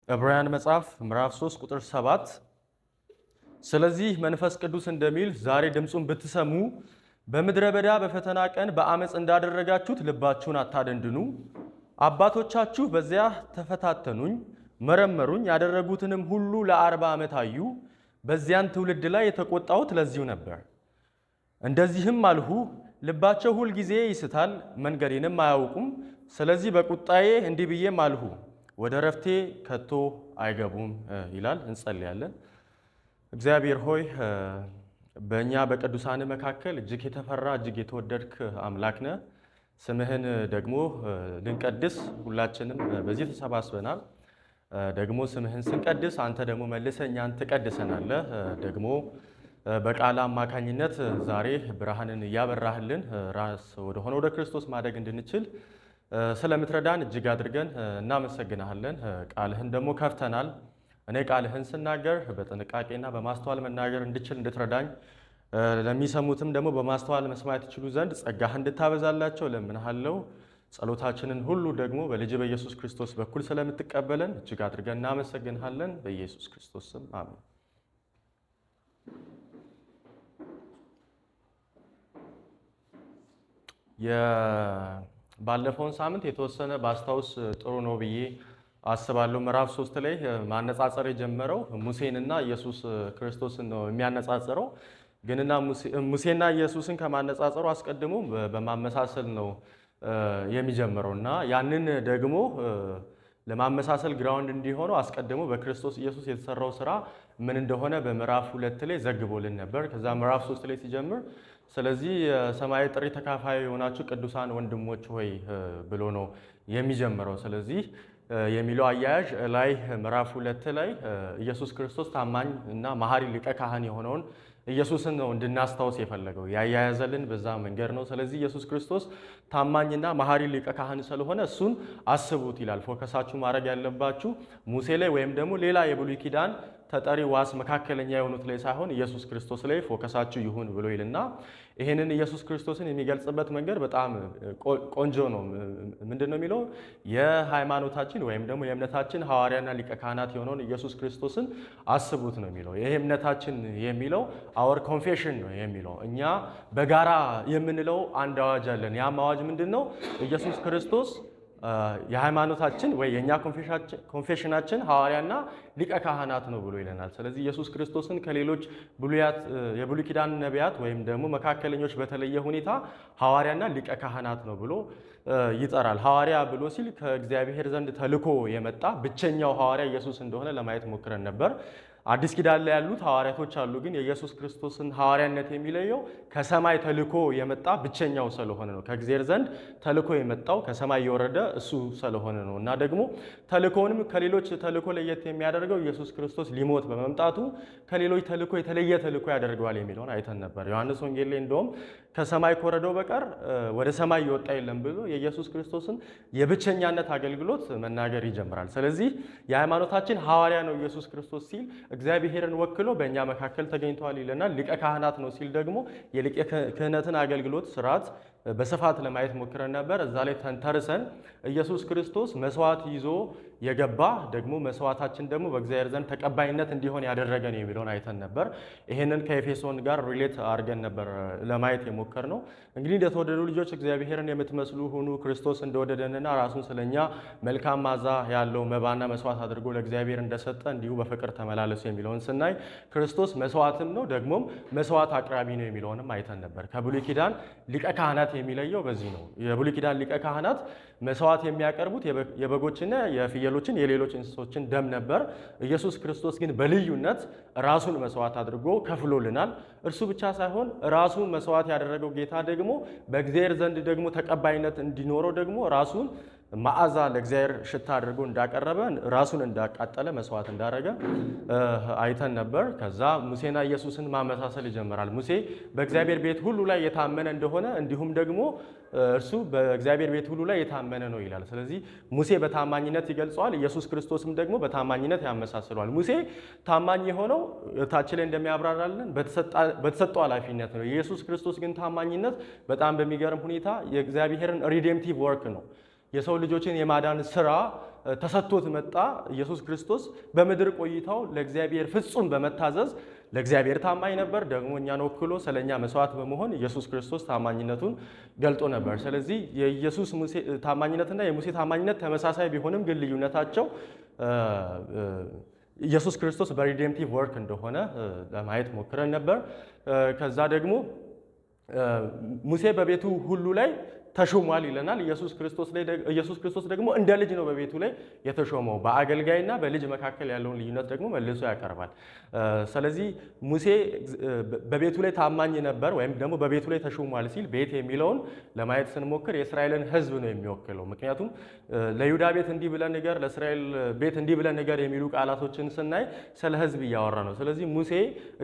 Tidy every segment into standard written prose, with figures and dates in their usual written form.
ዕብራውያን መጽሐፍ ምዕራፍ 3 ቁጥር 7 ስለዚህ መንፈስ ቅዱስ እንደሚል ዛሬ ድምፁን ብትሰሙ በምድረ በዳ በፈተና ቀን በአመፅ እንዳደረጋችሁት ልባችሁን አታደንድኑ። አባቶቻችሁ በዚያ ተፈታተኑኝ፣ መረመሩኝ፣ ያደረጉትንም ሁሉ ለ40 ዓመት አዩ። በዚያን ትውልድ ላይ የተቆጣሁት ለዚሁ ነበር። እንደዚህም አልሁ፣ ልባቸው ሁል ጊዜ ይስታል፣ መንገዴንም አያውቁም። ስለዚህ በቁጣዬ እንዲህ ብዬም አልሁ፣ ወደ ረፍቴ ከቶ አይገቡም ይላል። እንጸልያለን። እግዚአብሔር ሆይ በእኛ በቅዱሳን መካከል እጅግ የተፈራ እጅግ የተወደድክ አምላክ ነህ። ስምህን ደግሞ ልንቀድስ ሁላችንም በዚህ ተሰባስበናል። ደግሞ ስምህን ስንቀድስ አንተ ደግሞ መልሰህ እኛን ትቀድሰናለህ። ደግሞ በቃል አማካኝነት ዛሬ ብርሃንን እያበራህልን ራስ ወደሆነ ወደ ክርስቶስ ማደግ እንድንችል ስለምትረዳን እጅግ አድርገን እናመሰግናለን። ቃልህን ደግሞ ከፍተናል። እኔ ቃልህን ስናገር በጥንቃቄና በማስተዋል መናገር እንድችል እንድትረዳኝ፣ ለሚሰሙትም ደግሞ በማስተዋል መስማት ይችሉ ዘንድ ጸጋህ እንድታበዛላቸው ለምንሃለው። ጸሎታችንን ሁሉ ደግሞ በልጅ በኢየሱስ ክርስቶስ በኩል ስለምትቀበለን እጅግ አድርገን እናመሰግንሃለን። በኢየሱስ ክርስቶስ ስም አሜን። ባለፈውን ሳምንት የተወሰነ ባስታውስ ጥሩ ነው ብዬ አስባለሁ። ምዕራፍ 3 ላይ ማነጻጸር የጀመረው ሙሴንና ኢየሱስ ክርስቶስን ነው የሚያነጻጽረው። ግንና ሙሴና ኢየሱስን ከማነጻጸሩ አስቀድሞ በማመሳሰል ነው የሚጀምረው እና ያንን ደግሞ ለማመሳሰል ግራውንድ እንዲሆነው አስቀድሞ በክርስቶስ ኢየሱስ የተሰራው ስራ ምን እንደሆነ በምዕራፍ 2 ላይ ዘግቦልን ነበር። ከዛ ምዕራፍ 3 ላይ ሲጀምር ስለዚህ የሰማያዊ ጥሪ ተካፋይ የሆናችሁ ቅዱሳን ወንድሞች ሆይ ብሎ ነው የሚጀምረው። ስለዚህ የሚለው አያያዥ ላይ ምዕራፍ 2 ላይ ኢየሱስ ክርስቶስ ታማኝ እና መሐሪ ሊቀ ካህን የሆነውን ኢየሱስን ነው እንድናስታውስ የፈለገው። ያያያዘልን በዛ መንገድ ነው። ስለዚህ ኢየሱስ ክርስቶስ ታማኝና መሐሪ ሊቀ ካህን ስለሆነ እሱን አስቡት ይላል። ፎከሳችሁ ማድረግ ያለባችሁ ሙሴ ላይ ወይም ደግሞ ሌላ የብሉይ ኪዳን ተጠሪ ዋስ መካከለኛ የሆኑት ላይ ሳይሆን ኢየሱስ ክርስቶስ ላይ ፎከሳችሁ ይሁን ብሎ ይልና ይህንን ኢየሱስ ክርስቶስን የሚገልጽበት መንገድ በጣም ቆንጆ ነው። ምንድን ነው የሚለው? የሃይማኖታችን ወይም ደግሞ የእምነታችን ሐዋርያና ሊቀ ካህናት የሆነውን ኢየሱስ ክርስቶስን አስቡት ነው የሚለው። ይሄ እምነታችን የሚለው አወር ኮንፌሽን ነው የሚለው። እኛ በጋራ የምንለው አንድ አዋጅ አለን። ያም አዋጅ ምንድን ነው? ኢየሱስ ክርስቶስ የሃይማኖታችን ወይ የኛ ኮንፌሽናችን ሐዋርያና ሊቀ ካህናት ነው ብሎ ይለናል። ስለዚህ ኢየሱስ ክርስቶስን ከሌሎች የብሉይ ኪዳን ነቢያት ወይም ደግሞ መካከለኞች በተለየ ሁኔታ ሐዋርያና ሊቀ ካህናት ነው ብሎ ይጠራል። ሐዋርያ ብሎ ሲል ከእግዚአብሔር ዘንድ ተልኮ የመጣ ብቸኛው ሐዋርያ ኢየሱስ እንደሆነ ለማየት ሞክረን ነበር። አዲስ ኪዳን ላይ ያሉት ሐዋርያቶች አሉ። ግን የኢየሱስ ክርስቶስን ሐዋርያነት የሚለየው ከሰማይ ተልኮ የመጣ ብቸኛው ስለሆነ ነው። ከእግዚአብሔር ዘንድ ተልኮ የመጣው ከሰማይ የወረደ እሱ ስለሆነ ነው እና ደግሞ ተልኮውንም ከሌሎች ተልኮ ለየት የሚያደርገው ኢየሱስ ክርስቶስ ሊሞት በመምጣቱ ከሌሎች ተልኮ የተለየ ተልኮ ያደርገዋል የሚለውን አይተን ነበር። ዮሐንስ ወንጌል ላይ እንደውም ከሰማይ ከወረደው በቀር ወደ ሰማይ የወጣ የለም ብሎ የኢየሱስ ክርስቶስን የብቸኛነት አገልግሎት መናገር ይጀምራል። ስለዚህ የሃይማኖታችን ሐዋርያ ነው ኢየሱስ ክርስቶስ ሲል እግዚአብሔርን ወክሎ በእኛ መካከል ተገኝቷል ይለናል። ሊቀ ካህናት ነው ሲል ደግሞ የሊቀ ክህነትን አገልግሎት ስርዓት በስፋት ለማየት ሞክረን ነበር። እዛ ላይ ተንተርሰን ኢየሱስ ክርስቶስ መስዋዕት ይዞ የገባ ደግሞ መስዋዕታችን ደግሞ በእግዚአብሔር ዘንድ ተቀባይነት እንዲሆን ያደረገ ነው የሚለውን አይተን ነበር። ይሄንን ከኤፌሶን ጋር ሪሌት አድርገን ነበር ለማየት የሞከርነው። እንግዲህ እንደተወደዱ ልጆች እግዚአብሔርን የምትመስሉ ሁኑ፣ ክርስቶስ እንደወደደንና ራሱን ስለኛ መልካም ማዛ ያለው መባና መስዋዕት አድርጎ ለእግዚአብሔር እንደሰጠ እንዲሁ በፍቅር ተመላለሱ የሚለውን ስናይ ክርስቶስ መስዋዕትም ነው ደግሞም መስዋዕት አቅራቢ ነው የሚለውንም አይተን ነበር። ከብሉይ ኪዳን ሊቀ ካህናት የሚለየው በዚህ ነው። የብሉይ ኪዳን ሊቀ ካህናት መስዋዕት የሚያቀርቡት የበጎችና የፍየሎችን የሌሎች እንስሶችን ደም ነበር። ኢየሱስ ክርስቶስ ግን በልዩነት ራሱን መስዋዕት አድርጎ ከፍሎልናል። እርሱ ብቻ ሳይሆን ራሱን መስዋዕት ያደረገው ጌታ ደግሞ በእግዚአብሔር ዘንድ ደግሞ ተቀባይነት እንዲኖረው ደግሞ ራሱን መዓዛ ለእግዚአብሔር ሽታ አድርጎ እንዳቀረበ ራሱን እንዳቃጠለ መስዋዕት እንዳደረገ አይተን ነበር። ከዛ ሙሴና ኢየሱስን ማመሳሰል ይጀምራል። ሙሴ በእግዚአብሔር ቤት ሁሉ ላይ የታመነ እንደሆነ እንዲሁም ደግሞ እርሱ በእግዚአብሔር ቤት ሁሉ ላይ የታመነ ነው ይላል። ስለዚህ ሙሴ በታማኝነት ይገልጸዋል፣ ኢየሱስ ክርስቶስም ደግሞ በታማኝነት ያመሳስለዋል። ሙሴ ታማኝ የሆነው ታች ላይ እንደሚያብራራልን በተሰጠው ኃላፊነት ነው። የኢየሱስ ክርስቶስ ግን ታማኝነት በጣም በሚገርም ሁኔታ የእግዚአብሔርን ሪዴምቲቭ ወርክ ነው የሰው ልጆችን የማዳን ስራ ተሰጥቶት መጣ። ኢየሱስ ክርስቶስ በምድር ቆይታው ለእግዚአብሔር ፍጹም በመታዘዝ ለእግዚአብሔር ታማኝ ነበር። ደግሞ እኛን ወክሎ ስለኛ መስዋዕት በመሆን ኢየሱስ ክርስቶስ ታማኝነቱን ገልጦ ነበር። ስለዚህ የኢየሱስ ታማኝነትና የሙሴ ታማኝነት ተመሳሳይ ቢሆንም ግን ልዩነታቸው ኢየሱስ ክርስቶስ በሪዴምቲቭ ወርክ እንደሆነ ለማየት ሞክረን ነበር። ከዛ ደግሞ ሙሴ በቤቱ ሁሉ ላይ ተሾሟል ይለናል። ኢየሱስ ክርስቶስ ደግሞ እንደ ልጅ ነው በቤቱ ላይ የተሾመው። በአገልጋይና በልጅ መካከል ያለውን ልዩነት ደግሞ መልሶ ያቀርባል። ስለዚህ ሙሴ በቤቱ ላይ ታማኝ ነበር ወይም ደግሞ በቤቱ ላይ ተሾሟል ሲል ቤት የሚለውን ለማየት ስንሞክር የእስራኤልን ሕዝብ ነው የሚወክለው። ምክንያቱም ለይሁዳ ቤት እንዲህ ብለህ ንገር፣ ለእስራኤል ቤት እንዲህ ብለህ ንገር የሚሉ ቃላቶችን ስናይ ስለ ሕዝብ እያወራ ነው። ስለዚህ ሙሴ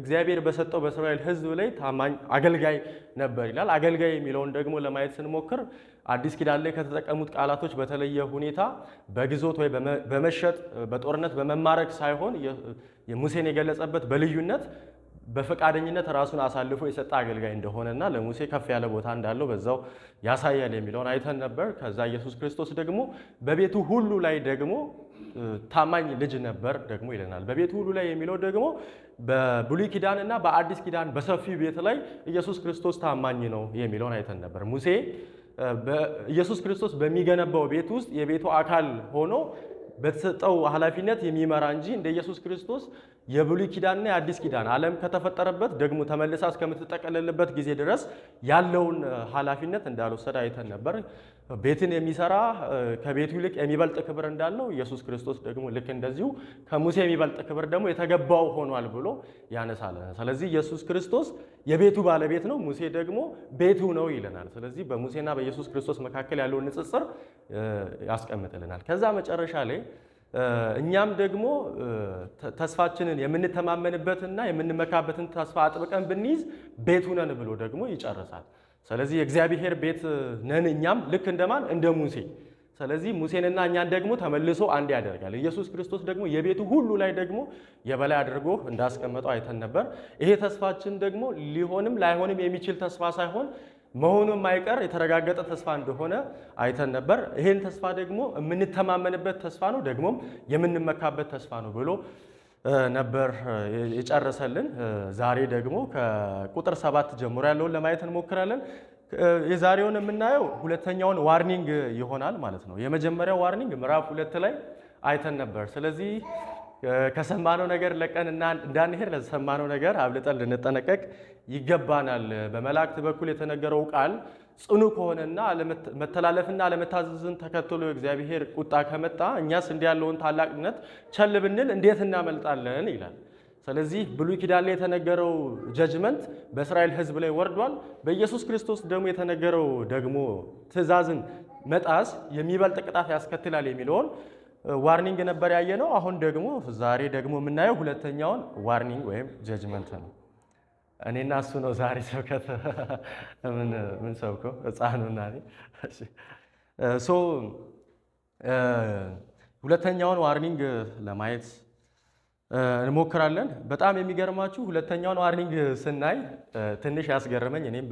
እግዚአብሔር በሰጠው በእስራኤል ሕዝብ ላይ ታማኝ አገልጋይ ነበር ይላል። አገልጋይ የሚለውን ደግሞ ለማየት ስንሞክር አዲስ ኪዳን ላይ ከተጠቀሙት ቃላቶች በተለየ ሁኔታ በግዞት ወይ በመሸጥ በጦርነት በመማረክ ሳይሆን ሙሴን የገለጸበት በልዩነት በፈቃደኝነት ራሱን አሳልፎ የሰጠ አገልጋይ እንደሆነና ለሙሴ ከፍ ያለ ቦታ እንዳለው በዛው ያሳያል የሚለውን አይተን ነበር። ከዛ ኢየሱስ ክርስቶስ ደግሞ በቤቱ ሁሉ ላይ ደግሞ ታማኝ ልጅ ነበር ደግሞ ይለናል። በቤቱ ሁሉ ላይ የሚለው ደግሞ በብሉይ ኪዳንና በአዲስ ኪዳን በሰፊው ቤት ላይ ኢየሱስ ክርስቶስ ታማኝ ነው የሚለውን አይተን ነበር። ሙሴ ኢየሱስ ክርስቶስ በሚገነባው ቤት ውስጥ የቤቱ አካል ሆኖ በተሰጠው ኃላፊነት የሚመራ እንጂ እንደ ኢየሱስ ክርስቶስ የብሉይ ኪዳንና የአዲስ ኪዳን ዓለም ከተፈጠረበት ደግሞ ተመልሳ እስከምትጠቀለልበት ጊዜ ድረስ ያለውን ኃላፊነት እንዳልወሰደ አይተን ነበር። ቤትን የሚሰራ ከቤቱ ይልቅ የሚበልጥ ክብር እንዳለው ኢየሱስ ክርስቶስ ደግሞ ልክ እንደዚሁ ከሙሴ የሚበልጥ ክብር ደግሞ የተገባው ሆኗል ብሎ ያነሳል። ስለዚህ ኢየሱስ ክርስቶስ የቤቱ ባለቤት ነው፣ ሙሴ ደግሞ ቤቱ ነው ይለናል። ስለዚህ በሙሴና በኢየሱስ ክርስቶስ መካከል ያለውን ንጽጽር ያስቀምጥልናል። ከዛ መጨረሻ ላይ እኛም ደግሞ ተስፋችንን የምንተማመንበትና የምንመካበትን ተስፋ አጥብቀን ብንይዝ ቤቱ ነን ብሎ ደግሞ ይጨርሳል። ስለዚህ የእግዚአብሔር ቤት ነን እኛም ልክ እንደማን እንደ ሙሴ። ስለዚህ ሙሴንና እኛን ደግሞ ተመልሶ አንድ ያደርጋል። ኢየሱስ ክርስቶስ ደግሞ የቤቱ ሁሉ ላይ ደግሞ የበላይ አድርጎ እንዳስቀመጠው አይተን ነበር። ይሄ ተስፋችን ደግሞ ሊሆንም ላይሆንም የሚችል ተስፋ ሳይሆን መሆኑ የማይቀር የተረጋገጠ ተስፋ እንደሆነ አይተን ነበር። ይሄን ተስፋ ደግሞ የምንተማመንበት ተስፋ ነው፣ ደግሞም የምንመካበት ተስፋ ነው ብሎ ነበር የጨረሰልን። ዛሬ ደግሞ ከቁጥር 7 ጀምሮ ያለውን ለማየት እንሞክራለን። የዛሬውን የምናየው ሁለተኛውን ዋርኒንግ ይሆናል ማለት ነው። የመጀመሪያው ዋርኒንግ ምዕራፍ 2 ላይ አይተን ነበር። ስለዚህ ከሰማነው ነገር ለቀን እንዳንሄድ ለሰማነው ነገር አብልጠን ልንጠነቀቅ ይገባናል። በመላእክት በኩል የተነገረው ቃል ጽኑ ከሆነና መተላለፍና አለመታዘዝን ተከትሎ የእግዚአብሔር ቁጣ ከመጣ እኛስ እንዲህ ያለውን ታላቅነት ቸል ብንል እንዴት እናመልጣለን ይላል። ስለዚህ ብሉይ ኪዳን ላይ የተነገረው ጀጅመንት በእስራኤል ሕዝብ ላይ ወርዷል። በኢየሱስ ክርስቶስ ደግሞ የተነገረው ደግሞ ትእዛዝን መጣስ የሚበልጥ ቅጣት ያስከትላል የሚለውን ዋርኒንግ ነበር ያየነው። አሁን ደግሞ ዛሬ ደግሞ የምናየው ሁለተኛውን ዋርኒንግ ወይም ጀጅመንት ነው። እኔና እሱ ነው ዛሬ ስብከት ምን ሰብከው ሕፃኑና ሁለተኛውን ዋርኒንግ ለማየት እንሞክራለን። በጣም የሚገርማችሁ ሁለተኛውን ዋርኒንግ ስናይ ትንሽ ያስገረመኝ እኔም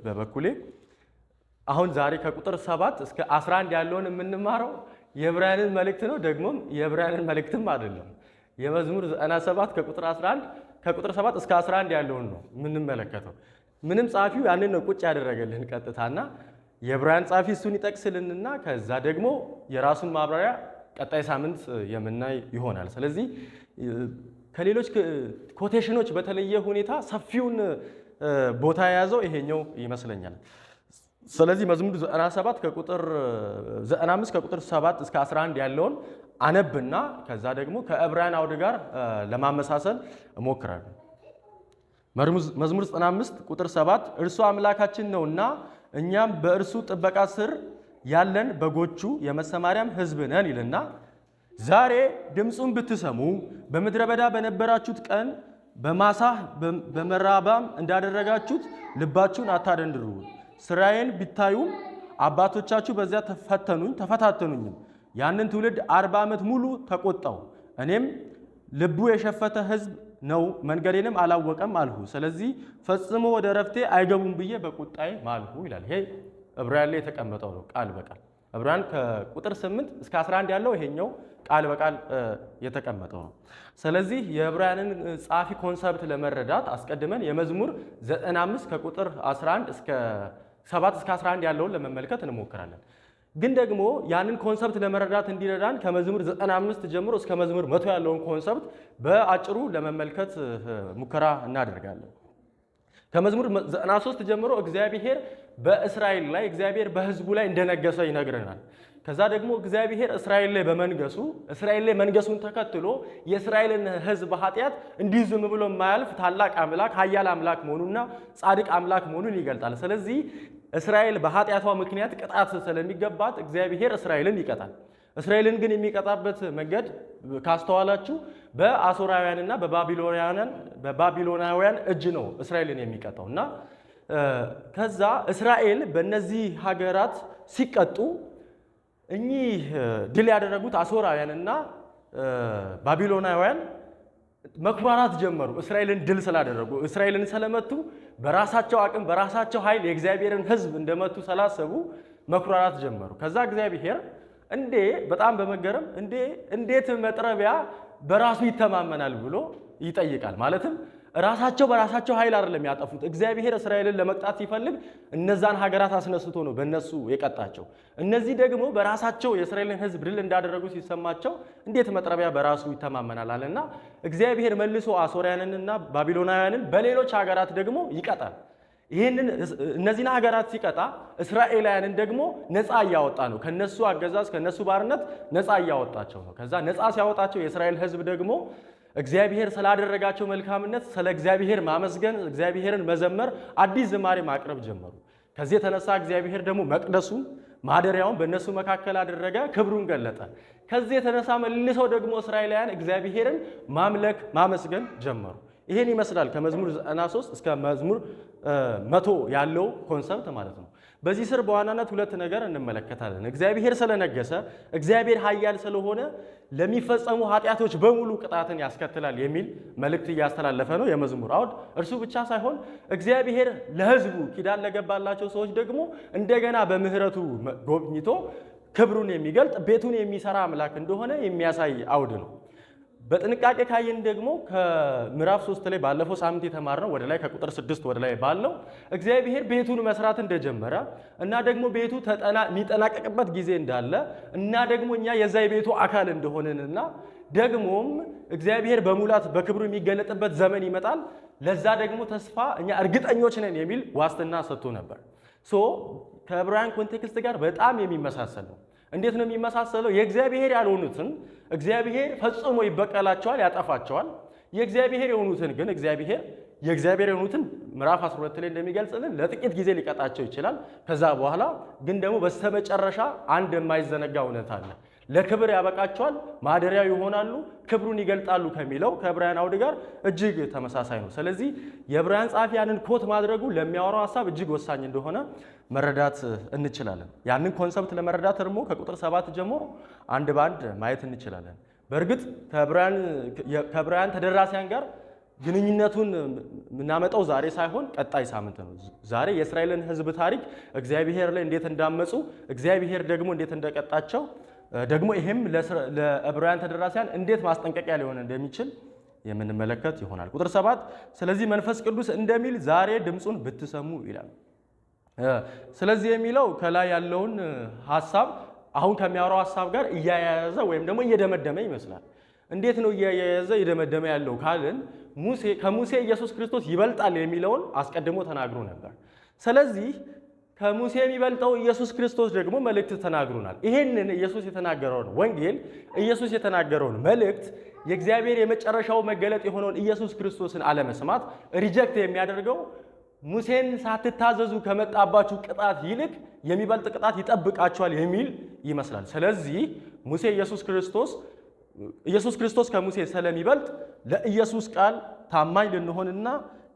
በበኩሌ አሁን ዛሬ ከቁጥር 7 እስከ 11 ያለውን የምንማረው የዕብራውያንን መልእክት ነው። ደግሞም የዕብራውያንን መልእክትም አይደለም። የመዝሙር 97 ከቁጥር 11 ከቁጥር 7 እስከ 11 ያለውን ነው የምንመለከተው። ምንም ጸሐፊው ያንን ነው ቁጭ ያደረገልን ቀጥታና የዕብራውያን ጸሐፊ እሱን ይጠቅስልንና ከዛ ደግሞ የራሱን ማብራሪያ ቀጣይ ሳምንት የምናይ ይሆናል። ስለዚህ ከሌሎች ኮቴሽኖች በተለየ ሁኔታ ሰፊውን ቦታ የያዘው ይሄኛው ይመስለኛል። ስለዚህ መዝሙር 97 ከቁጥር 95 ከቁጥር 7 እስከ 11 ያለውን አነብና ከዛ ደግሞ ከዕብራውያን አውድ ጋር ለማመሳሰል እሞክራለሁ። መዝሙር 95 ቁጥር 7 እርሱ አምላካችን ነውና እኛም በእርሱ ጥበቃ ስር ያለን በጎቹ የመሰማሪያም ሕዝብ ነን ይልና ዛሬ ድምፁን ብትሰሙ በምድረ በዳ በነበራችሁት ቀን በማሳህ በመራባም እንዳደረጋችሁት ልባችሁን አታደንድሩ። ስራዬን ቢታዩም አባቶቻችሁ በዚያ ተፈታተኑኝም። ያንን ትውልድ 40 ዓመት ሙሉ ተቆጣው። እኔም ልቡ የሸፈተ ሕዝብ ነው፣ መንገዴንም አላወቀም አልሁ። ስለዚህ ፈጽሞ ወደ ረፍቴ አይገቡም ብዬ በቁጣዬ ማልሁ ይላል። ይሄ ዕብራውያን ላይ የተቀመጠው ነው ቃል በቃል። ዕብራውያን ከቁጥር 8 እስከ 11 ያለው ይሄኛው ቃል በቃል የተቀመጠው ነው። ስለዚህ የዕብራውያንን ጸሐፊ ኮንሰፕት ለመረዳት አስቀድመን የመዝሙር 95 ከቁጥር 11 እስከ 7 እስከ 11 ያለውን ለመመልከት እንሞክራለን። ግን ደግሞ ያንን ኮንሰፕት ለመረዳት እንዲረዳን ከመዝሙር 95 ጀምሮ እስከ መዝሙር 100 ያለውን ኮንሰፕት በአጭሩ ለመመልከት ሙከራ እናደርጋለን። ከመዝሙር 93 ጀምሮ እግዚአብሔር በእስራኤል ላይ እግዚአብሔር በሕዝቡ ላይ እንደነገሰ ይነግረናል። ከዛ ደግሞ እግዚአብሔር እስራኤል ላይ መንገሱን ተከትሎ የእስራኤልን ሕዝብ ኃጢአት እንዲህ ዝም ብሎ የማያልፍ ታላቅ አምላክ ኃያል አምላክ መሆኑና ጻድቅ አምላክ መሆኑን ይገልጣል። ስለዚህ እስራኤል በኃጢአቷ ምክንያት ቅጣት ስለሚገባት እግዚአብሔር እስራኤልን ይቀጣል። እስራኤልን ግን የሚቀጣበት መንገድ ካስተዋላችሁ በአሦራውያንና በባቢሎናውያን እጅ ነው እስራኤልን የሚቀጣው እና ከዛ እስራኤል በእነዚህ ሀገራት ሲቀጡ እኚህ ድል ያደረጉት አሦራውያንና ባቢሎናውያን መኩራራት ጀመሩ። እስራኤልን ድል ስላደረጉ እስራኤልን ስለመቱ በራሳቸው አቅም በራሳቸው ኃይል የእግዚአብሔርን ሕዝብ እንደመቱ ስላሰቡ መኩራራት ጀመሩ። ከዛ እግዚአብሔር በጣም በመገረም እንዴት መጥረቢያ በራሱ ይተማመናል ብሎ ይጠይቃል። ማለትም ራሳቸው በራሳቸው ኃይል አይደለም ያጠፉት። እግዚአብሔር እስራኤልን ለመቅጣት ሲፈልግ እነዛን ሀገራት አስነስቶ ነው በእነሱ የቀጣቸው። እነዚህ ደግሞ በራሳቸው የእስራኤልን ሕዝብ ድል እንዳደረጉ ሲሰማቸው እንዴት መጥረቢያ በራሱ ይተማመናል አለና እግዚአብሔር መልሶ አሦራውያንንና ባቢሎናውያንን በሌሎች ሀገራት ደግሞ ይቀጣል። እነዚህን ሀገራት ሲቀጣ እስራኤላውያንን ደግሞ ነፃ እያወጣ ነው። ከነሱ አገዛዝ ከነሱ ባርነት ነፃ እያወጣቸው ነው። ከዛ ነፃ ሲያወጣቸው የእስራኤል ሕዝብ ደግሞ እግዚአብሔር ስላደረጋቸው መልካምነት ስለ እግዚአብሔር ማመስገን፣ እግዚአብሔርን መዘመር፣ አዲስ ዝማሬ ማቅረብ ጀመሩ። ከዚህ የተነሳ እግዚአብሔር ደግሞ መቅደሱን ማደሪያውን በእነሱ መካከል አደረገ፣ ክብሩን ገለጠ። ከዚህ የተነሳ መልሰው ደግሞ እስራኤላውያን እግዚአብሔርን ማምለክ ማመስገን ጀመሩ። ይሄን ይመስላል ከመዝሙር 93 እስከ መዝሙር 100 ያለው ኮንሰፕት ማለት ነው። በዚህ ስር በዋናነት ሁለት ነገር እንመለከታለን። እግዚአብሔር ስለነገሰ፣ እግዚአብሔር ኃያል ስለሆነ ለሚፈጸሙ ኃጢአቶች በሙሉ ቅጣትን ያስከትላል የሚል መልእክት እያስተላለፈ ነው የመዝሙር አውድ። እርሱ ብቻ ሳይሆን እግዚአብሔር ለሕዝቡ ኪዳን ለገባላቸው ሰዎች ደግሞ እንደገና በምህረቱ ጎብኝቶ ክብሩን የሚገልጥ ቤቱን የሚሰራ አምላክ እንደሆነ የሚያሳይ አውድ ነው። በጥንቃቄ ካየን ደግሞ ከምዕራፍ 3 ላይ ባለፈው ሳምንት የተማርነው ወደ ላይ ከቁጥር 6 ወደ ላይ ባለው እግዚአብሔር ቤቱን መስራት እንደጀመረ እና ደግሞ ቤቱ የሚጠናቀቅበት ጊዜ እንዳለ እና ደግሞ እኛ የዛ የቤቱ አካል እንደሆነንና ደግሞም እግዚአብሔር በሙላት በክብሩ የሚገለጥበት ዘመን ይመጣል፣ ለዛ ደግሞ ተስፋ እኛ እርግጠኞች ነን የሚል ዋስትና ሰጥቶ ነበር። ከዕብራውያን ኮንቴክስት ጋር በጣም የሚመሳሰል ነው። እንዴት ነው የሚመሳሰለው? የእግዚአብሔር ያልሆኑትን እግዚአብሔር ፈጽሞ ይበቀላቸዋል፣ ያጠፋቸዋል። የእግዚአብሔር የሆኑትን ግን የእግዚአብሔር የሆኑትን ምዕራፍ 12 ላይ እንደሚገልጽልን ለጥቂት ጊዜ ሊቀጣቸው ይችላል። ከዛ በኋላ ግን ደግሞ በስተመጨረሻ አንድ የማይዘነጋ እውነት አለ። ለክብር ያበቃቸዋል፣ ማደሪያው ይሆናሉ፣ ክብሩን ይገልጣሉ ከሚለው ከዕብራውያን አውድ ጋር እጅግ ተመሳሳይ ነው። ስለዚህ የዕብራውያን ጸሐፊ ያንን ኮት ማድረጉ ለሚያወራው ሐሳብ እጅግ ወሳኝ እንደሆነ መረዳት እንችላለን። ያንን ኮንሰፕት ለመረዳት ደግሞ ከቁጥር 7 ጀምሮ አንድ በአንድ ማየት እንችላለን። በእርግጥ ከዕብራውያን ተደራሲያን ጋር ግንኙነቱን የምናመጣው ዛሬ ሳይሆን ቀጣይ ሳምንት ነው። ዛሬ የእስራኤልን ሕዝብ ታሪክ እግዚአብሔር ላይ እንዴት እንዳመፁ እግዚአብሔር ደግሞ እንዴት እንደቀጣቸው ደግሞ ይሄም ለዕብራውያን ተደራሲያን እንዴት ማስጠንቀቂያ ሊሆን እንደሚችል የምንመለከት ይሆናል። ቁጥር 7 ስለዚህ መንፈስ ቅዱስ እንደሚል ዛሬ ድምፁን ብትሰሙ ይላል። ስለዚህ የሚለው ከላይ ያለውን ሐሳብ አሁን ከሚያወራው ሐሳብ ጋር እያያያዘ ወይም ደግሞ እየደመደመ ይመስላል። እንዴት ነው እያያያዘ እየደመደመ ያለው ካልን ከሙሴ ኢየሱስ ክርስቶስ ይበልጣል የሚለውን አስቀድሞ ተናግሮ ነበር። ስለዚህ ከሙሴ የሚበልጠው ኢየሱስ ክርስቶስ ደግሞ መልእክት ተናግሮናል። ይሄንን ኢየሱስ የተናገረውን ወንጌል ኢየሱስ የተናገረውን መልእክት የእግዚአብሔር የመጨረሻው መገለጥ የሆነውን ኢየሱስ ክርስቶስን አለመስማት ሪጀክት የሚያደርገው ሙሴን ሳትታዘዙ ከመጣባችሁ ቅጣት ይልቅ የሚበልጥ ቅጣት ይጠብቃችኋል የሚል ይመስላል። ስለዚህ ኢየሱስ ክርስቶስ ከሙሴ ስለሚበልጥ ለኢየሱስ ቃል ታማኝ ልንሆንና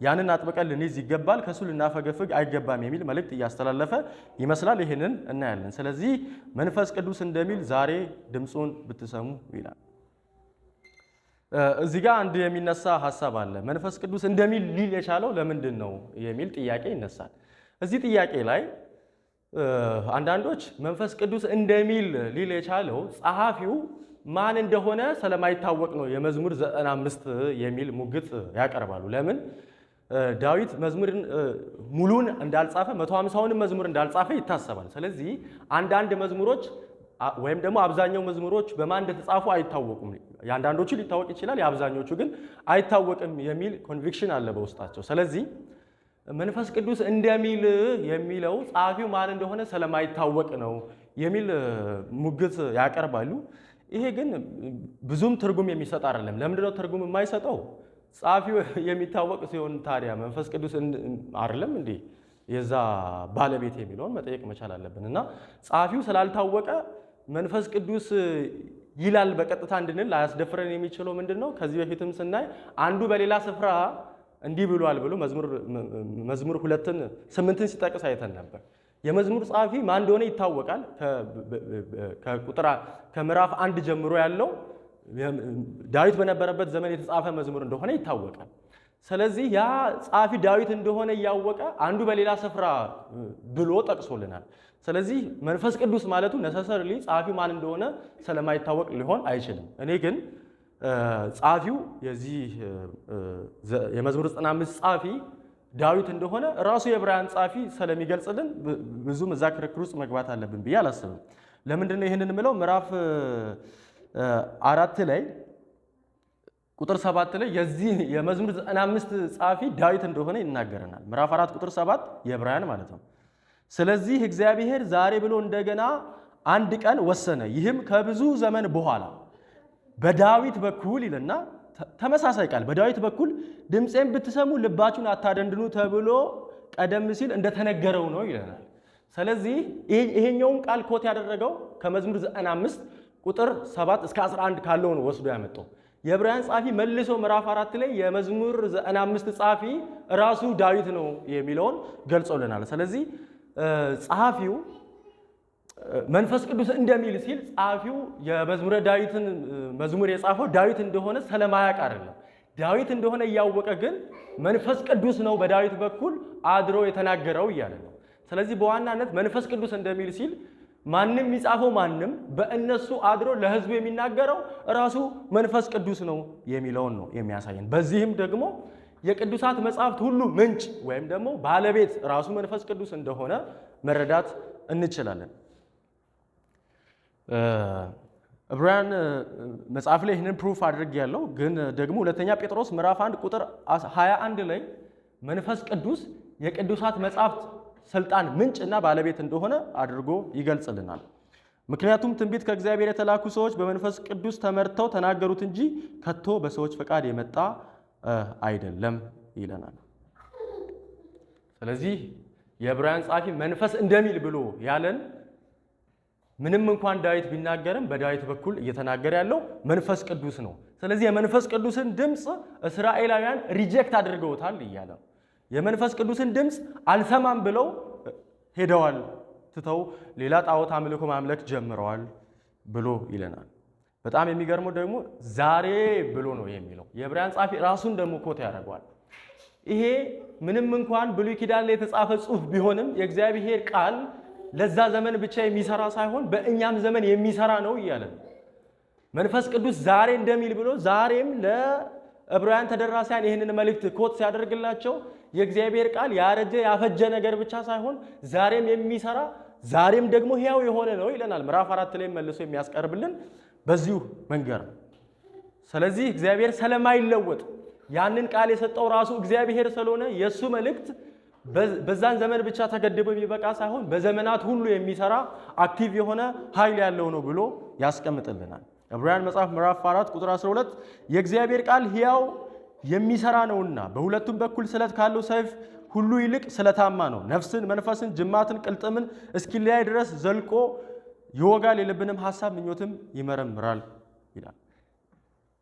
ያንን አጥብቀን ልንይዝ ይገባል፣ ከሱ ልናፈገፍግ አይገባም የሚል መልእክት እያስተላለፈ ይመስላል። ይህንን እናያለን። ስለዚህ መንፈስ ቅዱስ እንደሚል ዛሬ ድምፁን ብትሰሙ ይላል። እዚህ ጋር አንድ የሚነሳ ሐሳብ አለ። መንፈስ ቅዱስ እንደሚል ሊል የቻለው ለምንድን ነው የሚል ጥያቄ ይነሳል። እዚህ ጥያቄ ላይ አንዳንዶች መንፈስ ቅዱስ እንደሚል ሊል የቻለው ጸሐፊው ማን እንደሆነ ስለማይታወቅ ነው የመዝሙር 95 የሚል ሙግት ያቀርባሉ። ለምን ዳዊት መዝሙርን ሙሉን እንዳልጻፈ 150ውን መዝሙር እንዳልጻፈ ይታሰባል። ስለዚህ አንዳንድ መዝሙሮች ወይም ደግሞ አብዛኛው መዝሙሮች በማን እንደተጻፉ አይታወቁም። የአንዳንዶቹ ሊታወቅ ይችላል፣ የአብዛኞቹ ግን አይታወቅም የሚል ኮንቪክሽን አለ በውስጣቸው። ስለዚህ መንፈስ ቅዱስ እንደሚል የሚለው ጸሐፊው ማን እንደሆነ ስለማይታወቅ ነው የሚል ሙግት ያቀርባሉ። ይሄ ግን ብዙም ትርጉም የሚሰጥ አይደለም። ለምንድነው ትርጉም የማይሰጠው? ጸሐፊው የሚታወቅ ሲሆን ታዲያ መንፈስ ቅዱስ አይደለም እንዴ የዛ ባለቤት የሚለውን መጠየቅ መቻል አለብን። እና ጸሐፊው ስላልታወቀ መንፈስ ቅዱስ ይላል በቀጥታ እንድንል አያስደፍረን የሚችለው ምንድነው? ከዚህ በፊትም ስናይ አንዱ በሌላ ስፍራ እንዲህ ብሏል ብሎ መዝሙር 2:8 ሲጠቅስ አይተን ነበር። የመዝሙር ጸሐፊ ማን እንደሆነ ይታወቃል። ከምዕራፍ 1 ጀምሮ ያለው ዳዊት በነበረበት ዘመን የተጻፈ መዝሙር እንደሆነ ይታወቃል። ስለዚህ ያ ጸሐፊ ዳዊት እንደሆነ እያወቀ አንዱ በሌላ ስፍራ ብሎ ጠቅሶልናል። ስለዚህ መንፈስ ቅዱስ ማለቱ ነሰሰርሊ ጸሐፊው ማን እንደሆነ ስለማይታወቅ ሊሆን አይችልም። እኔ ግን ጸሐፊው የዚህ የመዝሙር 95 ጸሐፊ ዳዊት እንደሆነ ራሱ የዕብራውያን ጸሐፊ ስለሚገልጽልን ብዙም እዛ ክርክር ውስጥ መግባት አለብን ብዬ አላስብም። ለምንድን ነው ይህንን የምለው? ምዕራፍ 4 ላይ ቁጥር 7 ላይ የዚህ የመዝሙር 95 ጸሐፊ ዳዊት እንደሆነ ይናገረናል። ምዕራፍ 4 ቁጥር 7 የዕብራውያን ማለት ነው። ስለዚህ እግዚአብሔር ዛሬ ብሎ እንደገና አንድ ቀን ወሰነ፣ ይህም ከብዙ ዘመን በኋላ በዳዊት በኩል ይልና ተመሳሳይ ቃል በዳዊት በኩል ድምፄን ብትሰሙ ልባችሁን አታደንድኑ ተብሎ ቀደም ሲል እንደተነገረው ነው ይለናል። ስለዚህ ይሄኛውን ቃል ኮት ያደረገው ከመዝሙር 95 ቁጥር 7 እስከ 11 ካለው ነው ወስዶ ያመጣው። የዕብራውያን ጸሐፊ መልሶ ምዕራፍ 4 ላይ የመዝሙር 95 ጸሐፊ ራሱ ዳዊት ነው የሚለውን ገልጾልናል። ስለዚህ ጸሐፊው መንፈስ ቅዱስ እንደሚል ሲል ጸሐፊው የመዝሙረ ዳዊትን መዝሙር የጻፈው ዳዊት እንደሆነ ስለማያውቅ አይደለም። ዳዊት እንደሆነ እያወቀ ግን መንፈስ ቅዱስ ነው በዳዊት በኩል አድሮ የተናገረው እያለ ነው። ስለዚህ በዋናነት መንፈስ ቅዱስ እንደሚል ሲል ማንም የሚጻፈው ማንም በእነሱ አድሮ ለሕዝቡ የሚናገረው ራሱ መንፈስ ቅዱስ ነው የሚለውን ነው የሚያሳየን። በዚህም ደግሞ የቅዱሳት መጻሕፍት ሁሉ ምንጭ ወይም ደግሞ ባለቤት ራሱ መንፈስ ቅዱስ እንደሆነ መረዳት እንችላለን። ዕብራውያን መጽሐፍ ላይ ይህንን ፕሩፍ አድርጌያለሁ። ግን ደግሞ ሁለተኛ ጴጥሮስ ምዕራፍ 1 ቁጥር 21 ላይ መንፈስ ቅዱስ የቅዱሳት መጻሕፍት ስልጣን ምንጭ እና ባለቤት እንደሆነ አድርጎ ይገልጽልናል። ምክንያቱም ትንቢት ከእግዚአብሔር የተላኩ ሰዎች በመንፈስ ቅዱስ ተመርተው ተናገሩት እንጂ ከቶ በሰዎች ፈቃድ የመጣ አይደለም ይለናል። ስለዚህ የዕብራውያን ጸሐፊ መንፈስ እንደሚል ብሎ ያለን ምንም እንኳን ዳዊት ቢናገርም በዳዊት በኩል እየተናገረ ያለው መንፈስ ቅዱስ ነው። ስለዚህ የመንፈስ ቅዱስን ድምፅ እስራኤላውያን ሪጀክት አድርገውታል እያለ የመንፈስ ቅዱስን ድምፅ አልሰማም ብለው ሄደዋል፣ ትተው ሌላ ጣዖት አምልኮ ማምለክ ጀምረዋል ብሎ ይለናል። በጣም የሚገርመው ደግሞ ዛሬ ብሎ ነው የሚለው። የዕብራውያን ጸሐፊ ራሱን ደግሞ ኮት ያደርገዋል። ይሄ ምንም እንኳን ብሉይ ኪዳን ላይ የተጻፈ ጽሑፍ ቢሆንም የእግዚአብሔር ቃል ለዛ ዘመን ብቻ የሚሰራ ሳይሆን በእኛም ዘመን የሚሰራ ነው እያለ ነው። መንፈስ ቅዱስ ዛሬ እንደሚል ብሎ ዛሬም ለዕብራውያን ተደራሲያን ይህንን መልእክት ኮት ሲያደርግላቸው የእግዚአብሔር ቃል ያረጀ ያፈጀ ነገር ብቻ ሳይሆን ዛሬም የሚሰራ ዛሬም ደግሞ ሕያው የሆነ ነው ይለናል። ምዕራፍ 4 ላይ መልሶ የሚያስቀርብልን በዚሁ መንገድ ነው። ስለዚህ እግዚአብሔር ስለማይለወጥ ያንን ቃል የሰጠው ራሱ እግዚአብሔር ስለሆነ የእሱ መልእክት በዛን ዘመን ብቻ ተገድቦ የሚበቃ ሳይሆን በዘመናት ሁሉ የሚሰራ አክቲቭ የሆነ ኃይል ያለው ነው ብሎ ያስቀምጥልናል። ዕብራውያን መጽሐፍ ምዕራፍ 4 ቁጥር 12 የእግዚአብሔር ቃል ሕያው የሚሰራ ነውና በሁለቱም በኩል ስለት ካለው ሰይፍ ሁሉ ይልቅ ስለታማ ነው፣ ነፍስን፣ መንፈስን፣ ጅማትን፣ ቅልጥምን እስኪለያይ ድረስ ዘልቆ ይወጋል፣ የልብንም ሐሳብ ምኞትም ይመረምራል ይላል።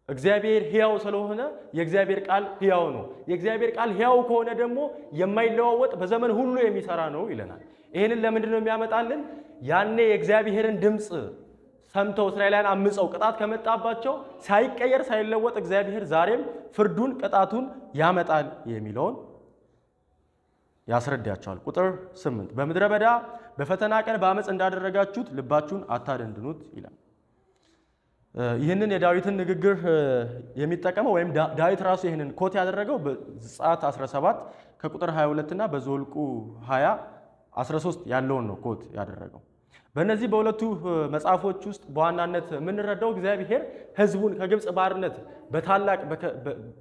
እግዚአብሔር ሕያው ስለሆነ የእግዚአብሔር ቃል ሕያው ነው። የእግዚአብሔር ቃል ሕያው ከሆነ ደግሞ የማይለዋወጥ በዘመን ሁሉ የሚሰራ ነው ይለናል። ይህንን ለምንድን ነው የሚያመጣልን? ያኔ የእግዚአብሔርን ድምፅ ሰምተው እስራኤላውያን አምፀው ቅጣት ከመጣባቸው ሳይቀየር ሳይለወጥ እግዚአብሔር ዛሬም ፍርዱን ቅጣቱን ያመጣል የሚለውን ያስረዳቸዋል። ቁጥር 8 በምድረ በዳ በፈተና ቀን በአመፅ እንዳደረጋችሁት ልባችሁን አታደንድኑት ይላል። ይህንን የዳዊትን ንግግር የሚጠቀመው ወይም ዳዊት ራሱ ይህንን ኮት ያደረገው በዘጸአት 17 ከቁጥር 22 እና በዘኍልቍ 20 13 ያለውን ነው ኮት ያደረገው። በእነዚህ በሁለቱ መጽሐፎች ውስጥ በዋናነት የምንረዳው እግዚአብሔር ሕዝቡን ከግብፅ ባርነት በታላቅ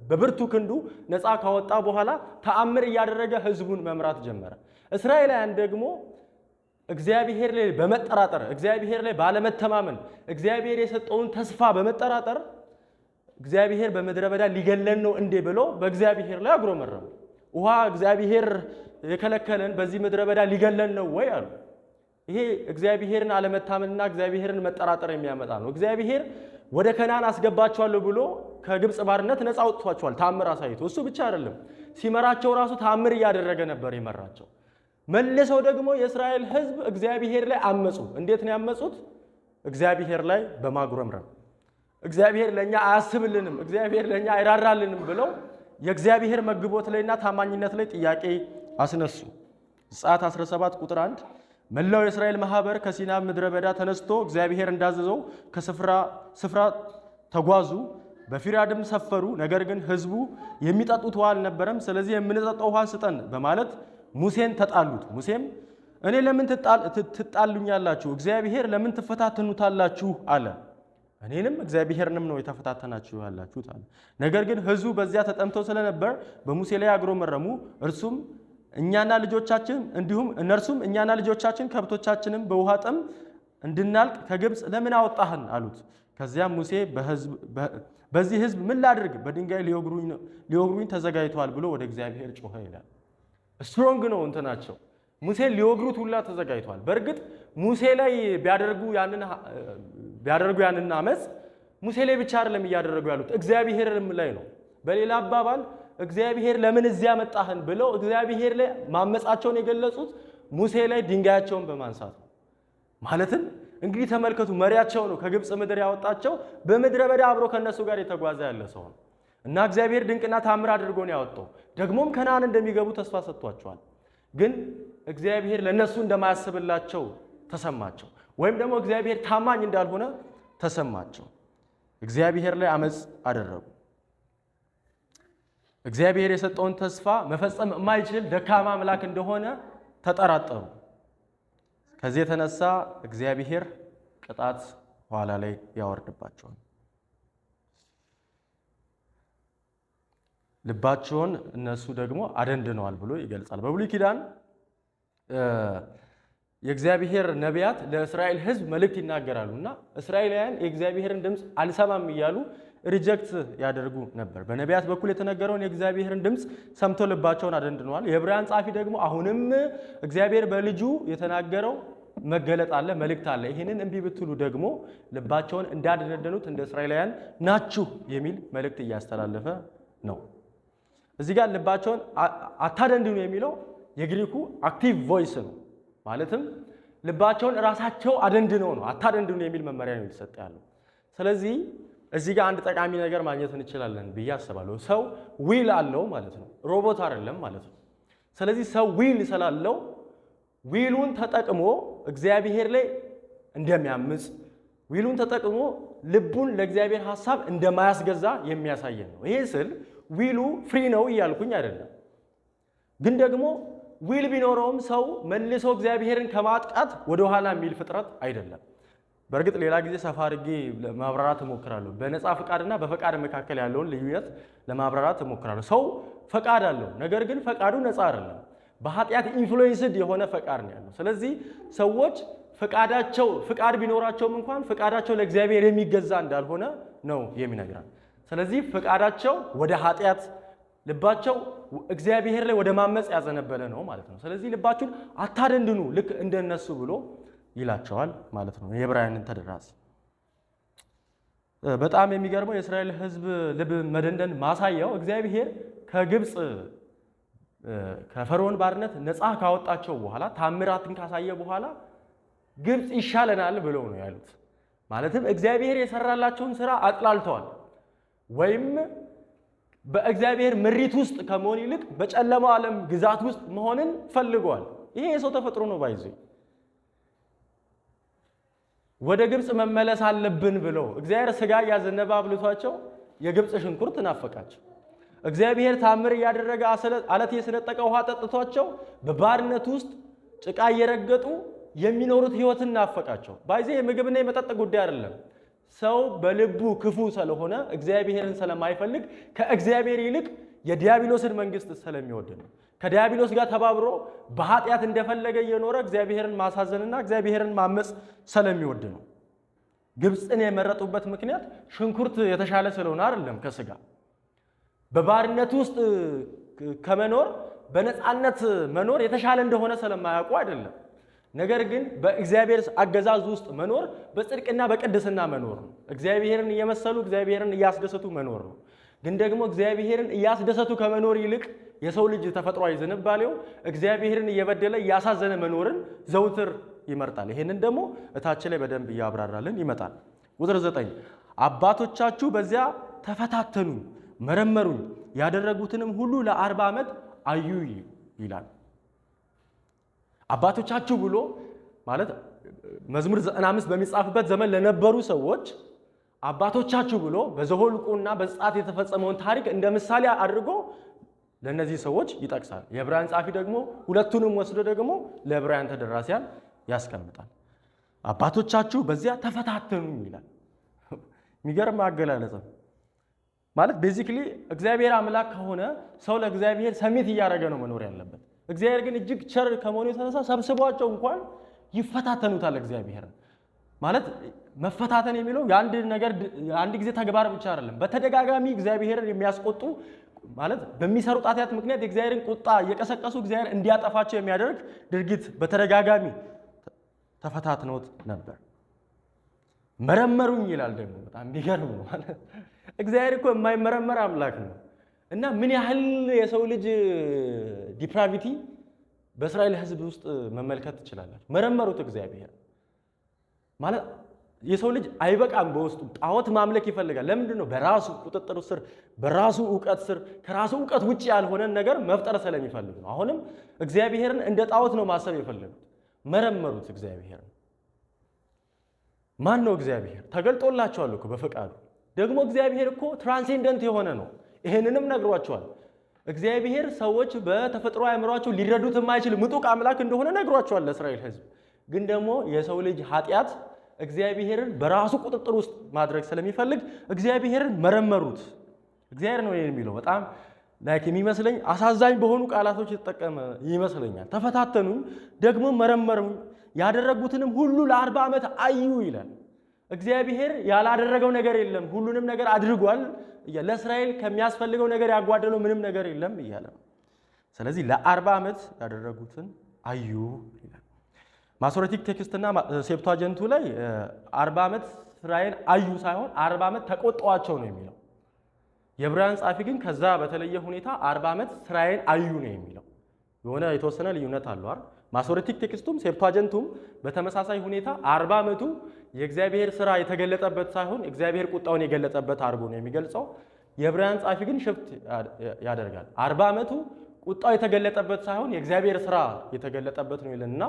በብርቱ ክንዱ ነፃ ካወጣ በኋላ ተአምር እያደረገ ሕዝቡን መምራት ጀመረ። እስራኤላውያን ደግሞ እግዚአብሔር ላይ በመጠራጠር እግዚአብሔር ላይ ባለመተማመን እግዚአብሔር የሰጠውን ተስፋ በመጠራጠር እግዚአብሔር በምድረ በዳ ሊገለን ነው እንዴ ብሎ በእግዚአብሔር ላይ አጉረመረሙ። ውሃ እግዚአብሔር የከለከለን በዚህ ምድረ በዳ ሊገለን ነው ወይ አሉ። ይሄ እግዚአብሔርን አለመታመንና እግዚአብሔርን መጠራጠር የሚያመጣ ነው። እግዚአብሔር ወደ ከነዓን አስገባቸዋለሁ ብሎ ከግብፅ ባርነት ነፃ አውጥቷቸዋል ተአምር አሳይቶ። እሱ ብቻ አይደለም ሲመራቸው ራሱ ተአምር እያደረገ ነበር የመራቸው። መልሰው ደግሞ የእስራኤል ሕዝብ እግዚአብሔር ላይ አመፁ። እንዴት ነው ያመፁት? እግዚአብሔር ላይ በማጉረምረም እግዚአብሔር ለኛ አያስብልንም፣ እግዚአብሔር ለኛ አይራራልንም ብለው የእግዚአብሔር መግቦት ላይና ታማኝነት ላይ ጥያቄ አስነሱ። ዘጸአት 17 ቁጥር 1 መላው የእስራኤል ማህበር ከሲና ምድረ በዳ ተነስቶ እግዚአብሔር እንዳዘዘው ከስፍራ ተጓዙ፣ በፊራድም ሰፈሩ። ነገር ግን ሕዝቡ የሚጠጡት ውሃ አልነበረም። ስለዚህ የምንጠጣው ውሃ ስጠን በማለት ሙሴን ተጣሉት። ሙሴም እኔ ለምን ትጣሉኛላችሁ? እግዚአብሔር ለምን ትፈታተኑታላችሁ አለ። እኔንም እግዚአብሔርንም ነው የተፈታተናችሁ ያላችሁት አለ። ነገር ግን ሕዝቡ በዚያ ተጠምተው ስለነበር በሙሴ ላይ አጉረመረሙ። እርሱም እኛና ልጆቻችን እንዲሁም እነርሱም እኛና ልጆቻችን ከብቶቻችንም በውሃ ጥም እንድናልቅ ከግብፅ ለምን አወጣህን አሉት። ከዚያም ሙሴ በዚህ ሕዝብ ምን ላድርግ? በድንጋይ ሊወግሩኝ ተዘጋጅተዋል ብሎ ወደ እግዚአብሔር ጮኸ ይላል። ስትሮንግ ነው እንትናቸው። ሙሴ ሊወግሩት ሁላ ተዘጋጅተዋል። በእርግጥ ሙሴ ላይ ቢያደርጉ ያንን አመፅ ሙሴ ላይ ብቻ አይደለም እያደረጉ ያሉት እግዚአብሔርም ላይ ነው። በሌላ አባባል እግዚአብሔር ለምን እዚያ መጣህን ብለው እግዚአብሔር ላይ ማመፃቸውን የገለጹት ሙሴ ላይ ድንጋያቸውን በማንሳት ነው። ማለትም እንግዲህ ተመልከቱ፣ መሪያቸው ነው ከግብፅ ምድር ያወጣቸው፣ በምድረ በዳ አብሮ ከነሱ ጋር የተጓዘ ያለ ሰው ነው እና እግዚአብሔር ድንቅና ታምር አድርጎ ነው ያወጣው። ደግሞም ከነዓን እንደሚገቡ ተስፋ ሰጥቷቸዋል። ግን እግዚአብሔር ለነሱ እንደማያስብላቸው ተሰማቸው፣ ወይም ደግሞ እግዚአብሔር ታማኝ እንዳልሆነ ተሰማቸው። እግዚአብሔር ላይ አመፅ አደረጉ። እግዚአብሔር የሰጠውን ተስፋ መፈጸም የማይችል ደካማ አምላክ እንደሆነ ተጠራጠሩ። ከዚህ የተነሳ እግዚአብሔር ቅጣት ኋላ ላይ ያወርድባቸዋል። ልባቸውን እነሱ ደግሞ አደንድነዋል ብሎ ይገልጻል። በብሉይ ኪዳን የእግዚአብሔር ነቢያት ለእስራኤል ሕዝብ መልእክት ይናገራሉ እና እስራኤላውያን የእግዚአብሔርን ድምፅ አልሰማም እያሉ ሪጀክት ያደርጉ ነበር። በነቢያት በኩል የተነገረውን የእግዚአብሔርን ድምፅ ሰምተው ልባቸውን አደንድነዋል። የዕብራውያን ጻፊ ደግሞ አሁንም እግዚአብሔር በልጁ የተናገረው መገለጥ አለ፣ መልእክት አለ፣ ይህንን እምቢ ብትሉ ደግሞ ልባቸውን እንዳደነደኑት እንደ እስራኤላውያን ናችሁ የሚል መልእክት እያስተላለፈ ነው። እዚህ ጋር ልባቸውን አታደንድኑ የሚለው የግሪኩ አክቲቭ ቮይስ ነው። ማለትም ልባቸውን ራሳቸው አደንድነው ነው አታደንድኑ የሚል መመሪያ ነው የተሰጠ ያለው። ስለዚህ እዚህ ጋር አንድ ጠቃሚ ነገር ማግኘት እንችላለን ብዬ አስባለሁ። ሰው ዊል አለው ማለት ነው፣ ሮቦት አይደለም ማለት ነው። ስለዚህ ሰው ዊል ስላለው ዊሉን ተጠቅሞ እግዚአብሔር ላይ እንደሚያምፅ፣ ዊሉን ተጠቅሞ ልቡን ለእግዚአብሔር ሐሳብ እንደማያስገዛ የሚያሳየን ነው። ይሄ ስል ዊሉ ፍሪ ነው እያልኩኝ አይደለም። ግን ደግሞ ዊል ቢኖረውም ሰው መልሶ እግዚአብሔርን ከማጥቃት ወደኋላ የሚል ፍጥረት አይደለም። በእርግጥ ሌላ ጊዜ ሰፋ አድርጌ ለማብራራት እሞክራለሁ። በነፃ ፈቃድና በፈቃድ መካከል ያለውን ልዩነት ለማብራራት እሞክራለሁ። ሰው ፈቃድ አለው፣ ነገር ግን ፈቃዱ ነፃ አይደለም። በኃጢአት ኢንፍሉዌንስድ የሆነ ፈቃድ ነው ያለው። ስለዚህ ሰዎች ፈቃድ ቢኖራቸውም እንኳን ፈቃዳቸው ለእግዚአብሔር የሚገዛ እንዳልሆነ ነው የሚነግራል። ስለዚህ ፈቃዳቸው ወደ ኃጢአት፣ ልባቸው እግዚአብሔር ላይ ወደ ማመፅ ያዘነበለ ነው ማለት ነው። ስለዚህ ልባችሁን አታደንድኑ ልክ እንደነሱ ብሎ ይላቸዋል ማለት ነው የዕብራውያንን ተደራሲ። በጣም የሚገርመው የእስራኤል ሕዝብ ልብ መደንደን ማሳያው እግዚአብሔር ከግብፅ ከፈርዖን ባርነት ነፃ ካወጣቸው በኋላ ታምራትን ካሳየ በኋላ ግብፅ ይሻለናል ብለው ነው ያሉት። ማለትም እግዚአብሔር የሰራላቸውን ስራ አጥላልተዋል፣ ወይም በእግዚአብሔር ምሪት ውስጥ ከመሆን ይልቅ በጨለማው ዓለም ግዛት ውስጥ መሆንን ፈልጓል። ይሄ የሰው ተፈጥሮ ነው። ባይዘ ወደ ግብጽ መመለስ አለብን ብለው እግዚአብሔር ስጋ ያዘነበ አብልቷቸው የግብጽ ሽንኩርት ናፈቃቸው። እግዚአብሔር ታምር ያደረገ አለት የሰነጠቀ ውሃ ጠጥቷቸው በባርነት ውስጥ ጭቃ እየረገጡ የሚኖሩት ህይወትን ናፈቃቸው። ባይዘ የምግብና የመጠጥ ጉዳይ አይደለም። ሰው በልቡ ክፉ ስለሆነ እግዚአብሔርን ስለማይፈልግ ከእግዚአብሔር ይልቅ የዲያብሎስን መንግስት ስለሚወድ ነው። ከዲያብሎስ ጋር ተባብሮ በኃጢአት እንደፈለገ እየኖረ እግዚአብሔርን ማሳዘንና እግዚአብሔርን ማመጽ ስለሚወድ ነው። ግብፅን የመረጡበት ምክንያት ሽንኩርት የተሻለ ስለሆነ አይደለም። ከስጋ በባርነት ውስጥ ከመኖር በነፃነት መኖር የተሻለ እንደሆነ ስለማያውቁ አይደለም። ነገር ግን በእግዚአብሔር አገዛዝ ውስጥ መኖር በጽድቅና በቅድስና መኖር ነው። እግዚአብሔርን እየመሰሉ እግዚአብሔርን እያስደሰቱ መኖር ነው። ግን ደግሞ እግዚአብሔርን እያስደሰቱ ከመኖር ይልቅ የሰው ልጅ ተፈጥሯዊ ዝንባሌው እግዚአብሔርን እየበደለ እያሳዘነ መኖርን ዘውትር ይመርጣል። ይሄንን ደግሞ እታች ላይ በደንብ እያብራራልን ይመጣል። ቁጥር 9 አባቶቻችሁ በዚያ ተፈታተኑኝ፣ መረመሩኝ፣ ያደረጉትንም ሁሉ ለ40 ዓመት አዩ ይላል። አባቶቻችሁ ብሎ ማለት መዝሙር 95 በሚጻፍበት ዘመን ለነበሩ ሰዎች አባቶቻችሁ ብሎ በዘኍልቍና በዘጸአት የተፈጸመውን ታሪክ እንደ ምሳሌ አድርጎ ለነዚህ ሰዎች ይጠቅሳል። የዕብራውያን ጻፊ ደግሞ ሁለቱንም ወስዶ ደግሞ ለዕብራውያን ተደራሲያን ያስቀምጣል። አባቶቻችሁ በዚያ ተፈታተኑ ይላል። የሚገርም አገላለጽ ማለት ቤዚክሊ እግዚአብሔር አምላክ ከሆነ ሰው ለእግዚአብሔር ሰሚት እያደረገ ነው መኖር ያለበት። እግዚአብሔር ግን እጅግ ቸር ከመሆኑ የተነሳ ሰብስቧቸው እንኳን ይፈታተኑታል። እግዚአብሔር ማለት መፈታተን የሚለው የአንድ ጊዜ ተግባር ብቻ አይደለም። በተደጋጋሚ እግዚአብሔርን የሚያስቆጡ ማለት በሚሰሩት ኃጢአት ምክንያት የእግዚአብሔርን ቁጣ እየቀሰቀሱ እግዚአብሔር እንዲያጠፋቸው የሚያደርግ ድርጊት በተደጋጋሚ ተፈታትነውት ነበር። መረመሩኝ ይላል ደግሞ በጣም የሚገርም ነው። ማለት እግዚአብሔር እኮ የማይመረመር አምላክ ነው እና ምን ያህል የሰው ልጅ ዲፕራቪቲ በእስራኤል ሕዝብ ውስጥ መመልከት ትችላላችሁ። መረመሩት እግዚአብሔር ማለት የሰው ልጅ አይበቃም። በውስጡ ጣዖት ማምለክ ይፈልጋል። ለምንድን ነው? በራሱ ቁጥጥር ስር በራሱ ዕውቀት ስር ከራሱ ዕውቀት ውጪ ያልሆነን ነገር መፍጠር ስለሚፈልግ ነው። አሁንም እግዚአብሔርን እንደ ጣዖት ነው ማሰብ የፈለጉት። መረመሩት እግዚአብሔርን። ማን ነው እግዚአብሔር? ተገልጦላቸዋል እኮ በፈቃዱ። ደግሞ እግዚአብሔር እኮ ትራንሴንደንት የሆነ ነው። ይሄንንም ነግሯቸዋል። እግዚአብሔር ሰዎች በተፈጥሮ አእምሯቸው ሊረዱት የማይችል ምጡቅ አምላክ እንደሆነ ነግሯቸዋል ለእስራኤል ሕዝብ። ግን ደግሞ የሰው ልጅ ኃጢአት እግዚአብሔርን በራሱ ቁጥጥር ውስጥ ማድረግ ስለሚፈልግ እግዚአብሔርን መረመሩት። እግዚአብሔር ነው የሚለው በጣም የሚመስለኝ አሳዛኝ በሆኑ ቃላቶች የተጠቀመ ይመስለኛል። ተፈታተኑኝ፣ ደግሞ መረመሩኝ፣ ያደረጉትንም ሁሉ ለ40 ዓመት አዩ ይላል። እግዚአብሔር ያላደረገው ነገር የለም፣ ሁሉንም ነገር አድርጓል። ለእስራኤል ከሚያስፈልገው ነገር ያጓደለው ምንም ነገር የለም እያለ ነው። ስለዚህ ለ40 ዓመት ያደረጉትን አዩ ይላል። ማሶሬቲክ ቴክስትና ሴፕቷጀንቱ ላይ 40 ዓመት እስራኤል አዩ ሳይሆን 40 ዓመት ተቆጣዋቸው ነው የሚለው። የዕብራውያን ጻፊ ግን ከዛ በተለየ ሁኔታ 40 ዓመት እስራኤል አዩ ነው የሚለው። የሆነ የተወሰነ ልዩነት አለው አይደል? ማሶሬቲክ ቴክስቱም ሴፕቷጀንቱም በተመሳሳይ ሁኔታ 40 ዓመቱ የእግዚአብሔር ስራ የተገለጠበት ሳይሆን እግዚአብሔር ቁጣውን የገለጠበት አድርጎ ነው የሚገልጸው። የዕብራውያን ጻፊ ግን ሽፍት ያደርጋል። 40 ዓመቱ ቁጣው የተገለጠበት ሳይሆን የእግዚአብሔር ስራ የተገለጠበት ነው ይልና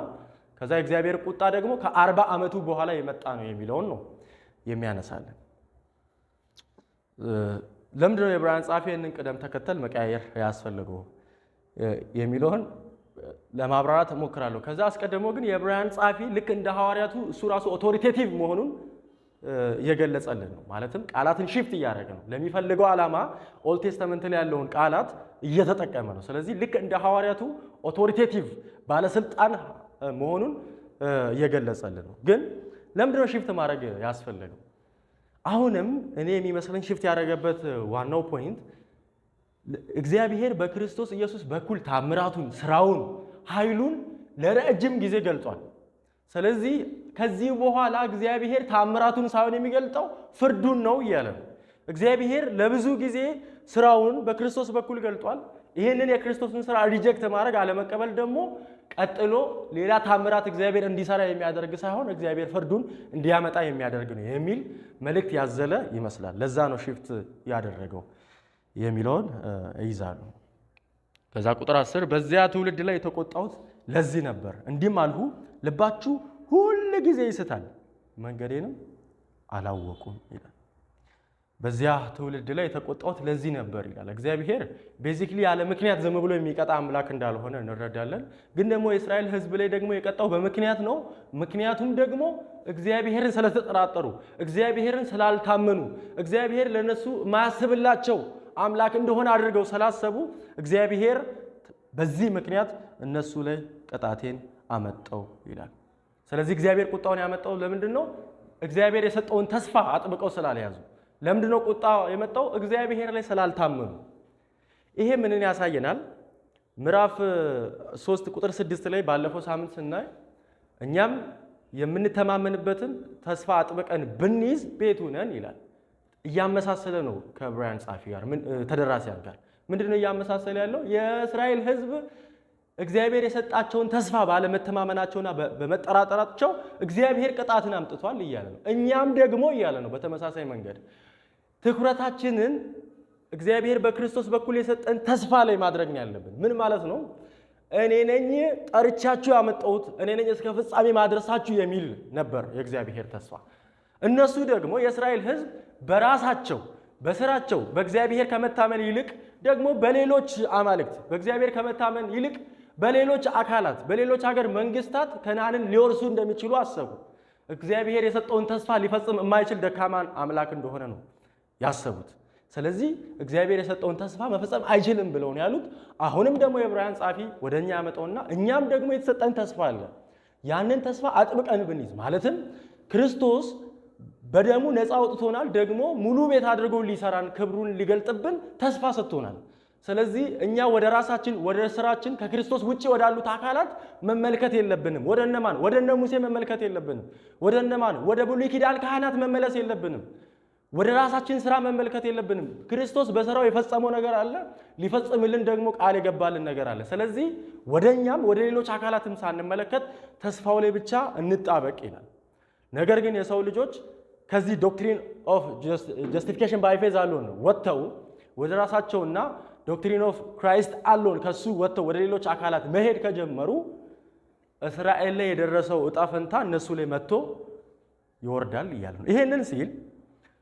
ከዛ የእግዚአብሔር ቁጣ ደግሞ ከ40 ዓመቱ በኋላ የመጣ ነው የሚለውን ነው የሚያነሳልን። ለምንድነው የዕብራውያን ጻፊ ይህንን ቅደም ተከተል መቀያየር ያስፈልገው የሚለውን ለማብራራት እሞክራለሁ። ከዛ አስቀድሞ ግን የዕብራውያን ጻፊ ልክ እንደ ሐዋርያቱ እሱ ራሱ ኦቶሪቴቲቭ መሆኑን እየገለጸልን ነው። ማለትም ቃላትን ሽፍት እያደረገ ነው። ለሚፈልገው ዓላማ ኦልድ ቴስተመንት ላይ ያለውን ቃላት እየተጠቀመ ነው። ስለዚህ ልክ እንደ ሐዋርያቱ ኦቶሪቴቲቭ ባለስልጣን መሆኑን እየገለጸልን ነው። ግን ለምንድነው ሽፍት ማድረግ ያስፈልገው? አሁንም እኔ የሚመስለኝ ሽፍት ያደረገበት ዋናው ፖይንት እግዚአብሔር በክርስቶስ ኢየሱስ በኩል ታምራቱን፣ ስራውን፣ ኃይሉን ለረጅም ጊዜ ገልጧል። ስለዚህ ከዚህ በኋላ እግዚአብሔር ታምራቱን ሳይሆን የሚገልጠው ፍርዱን ነው እያለ ነው። እግዚአብሔር ለብዙ ጊዜ ስራውን በክርስቶስ በኩል ገልጧል። ይህንን የክርስቶስን ስራ ሪጀክት ማድረግ አለመቀበል ደግሞ ቀጥሎ ሌላ ታምራት እግዚአብሔር እንዲሰራ የሚያደርግ ሳይሆን እግዚአብሔር ፍርዱን እንዲያመጣ የሚያደርግ ነው የሚል መልእክት ያዘለ ይመስላል። ለዛ ነው ሽፍት ያደረገው የሚለውን ይይዛሉ። ከዛ ቁጥር 10 በዚያ ትውልድ ላይ የተቆጣሁት ለዚህ ነበር፣ እንዲህም አልሁ ልባችሁ ሁል ጊዜ ይስታል፣ መንገዴንም አላወቁም ይላል። በዚያ ትውልድ ላይ የተቆጣሁት ለዚህ ነበር ይላል። እግዚአብሔር ቤዚክሊ ያለ ምክንያት ዝም ብሎ የሚቀጣ አምላክ እንዳልሆነ እንረዳለን። ግን ደግሞ የእስራኤል ሕዝብ ላይ ደግሞ የቀጣው በምክንያት ነው። ምክንያቱም ደግሞ እግዚአብሔርን ስለተጠራጠሩ፣ እግዚአብሔርን ስላልታመኑ፣ እግዚአብሔር ለነሱ ማያስብላቸው አምላክ እንደሆነ አድርገው ስላሰቡ እግዚአብሔር በዚህ ምክንያት እነሱ ላይ ቅጣቴን አመጣው ይላል። ስለዚህ እግዚአብሔር ቁጣውን ያመጣው ለምንድን ነው? እግዚአብሔር የሰጠውን ተስፋ አጥብቀው ስላልያዙ። ለምንድን ነው ቁጣ የመጣው? እግዚአብሔር ላይ ስላልታመኑ። ይሄ ምንን ያሳየናል? ምዕራፍ 3 ቁጥር 6 ላይ ባለፈው ሳምንት ስናይ እኛም የምንተማመንበትን ተስፋ አጥብቀን ብንይዝ ቤቱ ነን ይላል። እያመሳሰለ ነው ከዕብራውያን ጻፊ ጋር ተደራሲያን ጋር። ምንድነው እያመሳሰለ ያለው? የእስራኤል ሕዝብ እግዚአብሔር የሰጣቸውን ተስፋ ባለመተማመናቸውና በመጠራጠራቸው እግዚአብሔር ቅጣትን አምጥቷል እያለ ነው። እኛም ደግሞ እያለ ነው በተመሳሳይ መንገድ ትኩረታችንን እግዚአብሔር በክርስቶስ በኩል የሰጠን ተስፋ ላይ ማድረግ ነው ያለብን። ምን ማለት ነው? እኔ ነኝ ጠርቻችሁ ያመጣሁት፣ እኔ ነኝ እስከ ፍጻሜ ማድረሳችሁ የሚል ነበር የእግዚአብሔር ተስፋ። እነሱ ደግሞ የእስራኤል ሕዝብ በራሳቸው በስራቸው በእግዚአብሔር ከመታመን ይልቅ ደግሞ በሌሎች አማልክት በእግዚአብሔር ከመታመን ይልቅ በሌሎች አካላት በሌሎች ሀገር መንግስታት ከነዓንን ሊወርሱ እንደሚችሉ አሰቡ። እግዚአብሔር የሰጠውን ተስፋ ሊፈጽም የማይችል ደካማን አምላክ እንደሆነ ነው ያሰቡት። ስለዚህ እግዚአብሔር የሰጠውን ተስፋ መፈጸም አይችልም ብለው ነው ያሉት። አሁንም ደግሞ የዕብራውያን ጻፊ ወደኛ ያመጣውና እኛም ደግሞ የተሰጠን ተስፋ አለ። ያንን ተስፋ አጥብቀን ብንይዝ ማለትም ክርስቶስ በደሙ ነፃ አውጥቶናል፣ ደግሞ ሙሉ ቤት አድርጎ ሊሰራን ክብሩን ሊገልጥብን ተስፋ ሰጥቶናል። ስለዚህ እኛ ወደ ራሳችን ወደ ስራችን ከክርስቶስ ውጪ ወዳሉት አካላት መመልከት የለብንም። ወደ እነማን? ወደ እነ ሙሴ መመልከት የለብንም። ወደ እነማን? ወደ ብሉይ ኪዳን ካህናት መመለስ የለብንም። ወደ ራሳችን ስራ መመልከት የለብንም። ክርስቶስ በስራው የፈጸመው ነገር አለ፣ ሊፈጽምልን ደግሞ ቃል የገባልን ነገር አለ። ስለዚህ ወደኛም ወደ ሌሎች አካላትም ሳንመለከት ተስፋው ላይ ብቻ እንጣበቅ ይላል። ነገር ግን የሰው ልጆች ከዚህ ዶክትሪን ኦፍ ጀስቲፊኬሽን ባይ ፌዝ አሎን ወጥተው ወደ ራሳቸውና ዶክትሪን ኦፍ ክራይስት አሎን ከሱ ወጥተው ወደ ሌሎች አካላት መሄድ ከጀመሩ እስራኤል ላይ የደረሰው እጣ ፈንታ እነሱ ላይ መጥቶ ይወርዳል እያለ ነው። ይሄንን ሲል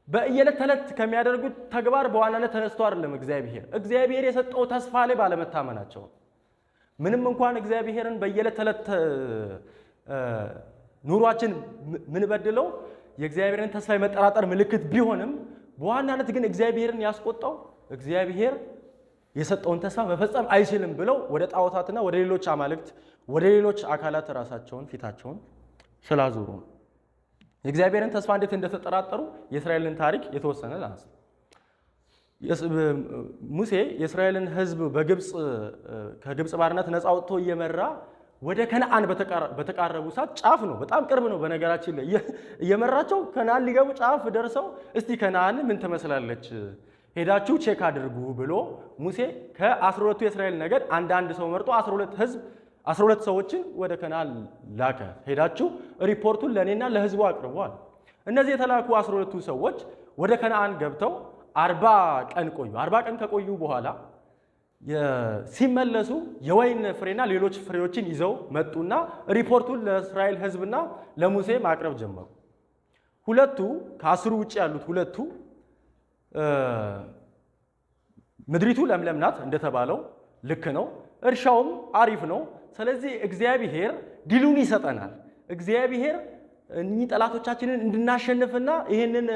በየዕለት ተዕለት ከሚያደርጉት ተግባር በዋናነት ተነስቶ አይደለም። እግዚአብሔር የሰጠው ተስፋ ላይ ባለመታመናቸው ምንም እንኳን እግዚአብሔርን በየዕለት ተዕለት ኑሯችን ምን በድለው የእግዚአብሔርን ተስፋ የመጠራጠር ምልክት ቢሆንም በዋናነት ግን እግዚአብሔርን ያስቆጣው እግዚአብሔር የሰጠውን ተስፋ መፈጸም አይችልም ብለው ወደ ጣዖታትና ወደ ሌሎች አማልክት ወደ ሌሎች አካላት ራሳቸውን ፊታቸውን ስላዞሩ ነው። የእግዚአብሔርን ተስፋ እንዴት እንደተጠራጠሩ የእስራኤልን ታሪክ የተወሰነ ላንስ። ሙሴ የእስራኤልን ሕዝብ ከግብፅ ባርነት ነፃ አውጥቶ እየመራ ወደ ከነዓን በተቃረቡ ሰዓት ጫፍ ነው፣ በጣም ቅርብ ነው። በነገራችን ላይ እየመራቸው ከነዓን ሊገቡ ጫፍ ደርሰው እስቲ ከነዓን ምን ትመስላለች ሄዳችሁ ቼክ አድርጉ ብሎ ሙሴ ከ12ቱ የእስራኤል ነገድ አንድ ሰው መርጦ 12 ሰዎችን ወደ ከነዓን ላከ። ሄዳችሁ ሪፖርቱን ለእኔና ለሕዝቡ አቅርቧል። እነዚህ የተላኩ 12ቱ ሰዎች ወደ ከነዓን ገብተው 40 ቀን ቆዩ። 40 ቀን ከቆዩ በኋላ ሲመለሱ የወይን ፍሬና ሌሎች ፍሬዎችን ይዘው መጡና ሪፖርቱን ለእስራኤል ሕዝብና ለሙሴ ማቅረብ ጀመሩ። ሁለቱ ከ10 ውጭ ያሉት ሁለቱ ምድሪቱ ለምለም ናት እንደተባለው ልክ ነው፣ እርሻውም አሪፍ ነው። ስለዚህ እግዚአብሔር ድሉን ይሰጠናል። እግዚአብሔር እኚህ ጠላቶቻችንን እንድናሸንፍና ይህንን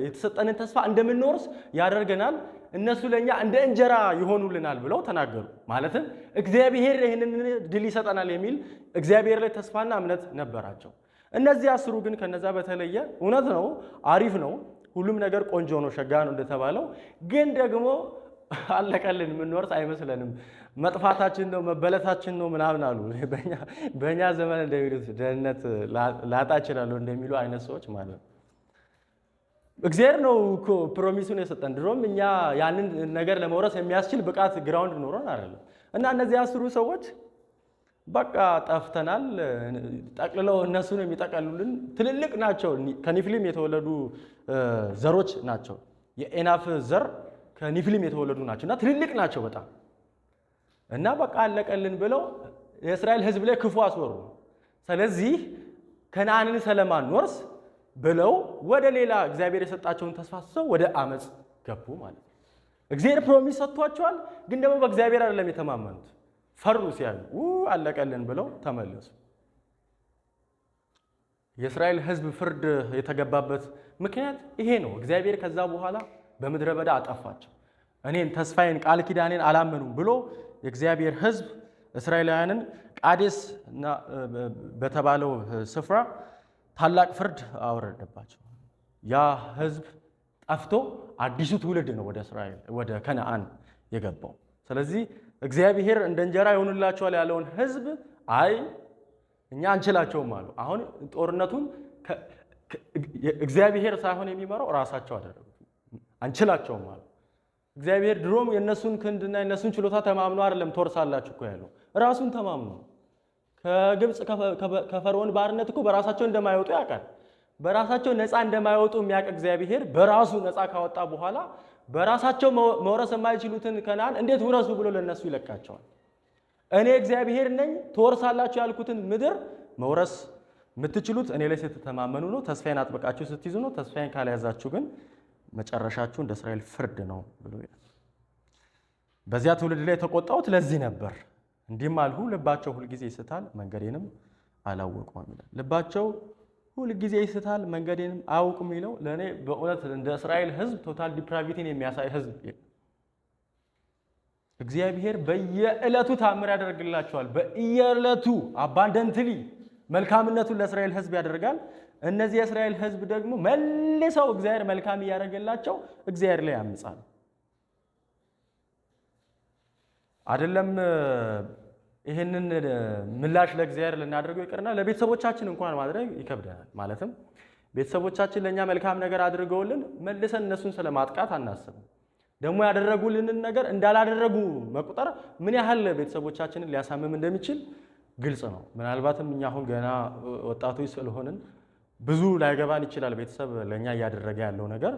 የተሰጠንን ተስፋ እንደምንወርስ ያደርገናል። እነሱ ለኛ እንደ እንጀራ ይሆኑልናል ብለው ተናገሩ። ማለትም እግዚአብሔር ይህንን ድል ይሰጠናል የሚል እግዚአብሔር ላይ ተስፋና እምነት ነበራቸው። እነዚህ 10 ግን ከነዛ በተለየ እውነት ነው፣ አሪፍ ነው፣ ሁሉም ነገር ቆንጆ ነው፣ ሸጋ ነው እንደተባለው ግን ደግሞ አለቀልን የምንወርስ አይመስለንም፣ መጥፋታችን ነው መበለታችን ነው ምናምን አሉ። በእኛ ዘመን እንደሚሉት ደህንነት ላጣ እችላለሁ እንደሚሉ አይነት ሰዎች ማለት ነው። እግዚአብሔር ነው እኮ ፕሮሚሱን የሰጠን። ድሮም እኛ ያንን ነገር ለመውረስ የሚያስችል ብቃት ግራውንድ ኖሮን አይደለም። እና እነዚህ 10 ሰዎች በቃ ጠፍተናል፣ ጠቅልለው እነሱን የሚጠቀሉልን ትልልቅ ናቸው። ከኒፍሊም የተወለዱ ዘሮች ናቸው። የኤናፍ ዘር ከኒፍሊም የተወለዱ ናቸውና ትልልቅ ናቸው በጣም እና በቃ አለቀልን ብለው የእስራኤል ሕዝብ ላይ ክፉ አስወሩ። ስለዚህ ከነዓንን ስለማንወርስ ብለው ወደ ሌላ እግዚአብሔር የሰጣቸውን ተስፋ ሰው ወደ አመጽ ገቡ ማለት ነው። እግዚአብሔር ፕሮሚስ ሰጥቷቸዋል፣ ግን ደግሞ በእግዚአብሔር አይደለም የተማመኑት። ፈሩ ሲያዩ አለቀልን ብለው ተመለሱ። የእስራኤል ሕዝብ ፍርድ የተገባበት ምክንያት ይሄ ነው። እግዚአብሔር ከዛ በኋላ በምድረ በዳ አጠፋቸው። እኔን ተስፋዬን ቃል ኪዳኔን አላመኑም ብሎ የእግዚአብሔር ሕዝብ እስራኤላውያንን ቃዴስ በተባለው ስፍራ ታላቅ ፍርድ አወረደባቸው። ያ ሕዝብ ጠፍቶ አዲሱ ትውልድ ነው ወደ ከነዓን የገባው። ስለዚህ እግዚአብሔር እንደ እንጀራ ይሆንላቸዋል ያለውን ሕዝብ አይ እኛ አንችላቸውም አሉ። አሁን ጦርነቱን እግዚአብሔር ሳይሆን የሚመራው ራሳቸው አደረጉት። አንችላቸውም አሉ። እግዚአብሔር ድሮም የእነሱን ክንድና የእነሱን ችሎታ ተማምኖ አይደለም ትወርሳላችሁ እኮ ያለው፣ ራሱን ተማምኖ ከግብፅ ከፈርዖን ባርነት እኮ በራሳቸው እንደማይወጡ ያውቃል። በራሳቸው ነፃ እንደማይወጡ የሚያውቅ እግዚአብሔር በራሱ ነፃ ካወጣ በኋላ በራሳቸው መውረስ የማይችሉትን ከነዓን እንዴት ውረሱ ብሎ ለነሱ ይለቃቸዋል። እኔ እግዚአብሔር ነኝ፣ ትወርሳላችሁ ያልኩትን ምድር መውረስ የምትችሉት እኔ ላይ ስትተማመኑ ነው፣ ተስፋዬን አጥብቃችሁ ስትይዙ ነው። ተስፋዬን ካልያዛችሁ ግን መጨረሻችሁ እንደ እስራኤል ፍርድ ነው ብሎ ይላል። በዚያ ትውልድ ላይ የተቆጣሁት ለዚህ ነበር። እንዲህም አልሁ፣ ልባቸው ሁልጊዜ ይስታል፣ መንገዴንም አላወቁም ይላል። ልባቸው ሁልጊዜ ይስታል፣ መንገዴንም አያውቁም የሚለው ለእኔ በእውነት እንደ እስራኤል ሕዝብ ቶታል ዲፕራቪቲን የሚያሳይ ሕዝብ። እግዚአብሔር በየዕለቱ ታምር ያደርግላቸዋል። በየዕለቱ አባንደንትሊ መልካምነቱን ለእስራኤል ሕዝብ ያደርጋል። እነዚህ የእስራኤል ሕዝብ ደግሞ መልሰው እግዚአብሔር መልካም እያደረገላቸው እግዚአብሔር ላይ ያምጻል። አይደለም ይህንን ምላሽ ለእግዚአብሔር ልናደርገው ይቅርና ለቤተሰቦቻችን እንኳን ማድረግ ይከብደናል። ማለትም ቤተሰቦቻችን ለእኛ መልካም ነገር አድርገውልን መልሰን እነሱን ስለማጥቃት አናስብም። ደግሞ ያደረጉልንን ነገር እንዳላደረጉ መቁጠር ምን ያህል ቤተሰቦቻችንን ሊያሳምም እንደሚችል ግልጽ ነው። ምናልባትም እኛ አሁን ገና ወጣቶች ስለሆንን ብዙ ላይገባን ይችላል። ቤተሰብ ለእኛ እያደረገ ያለው ነገር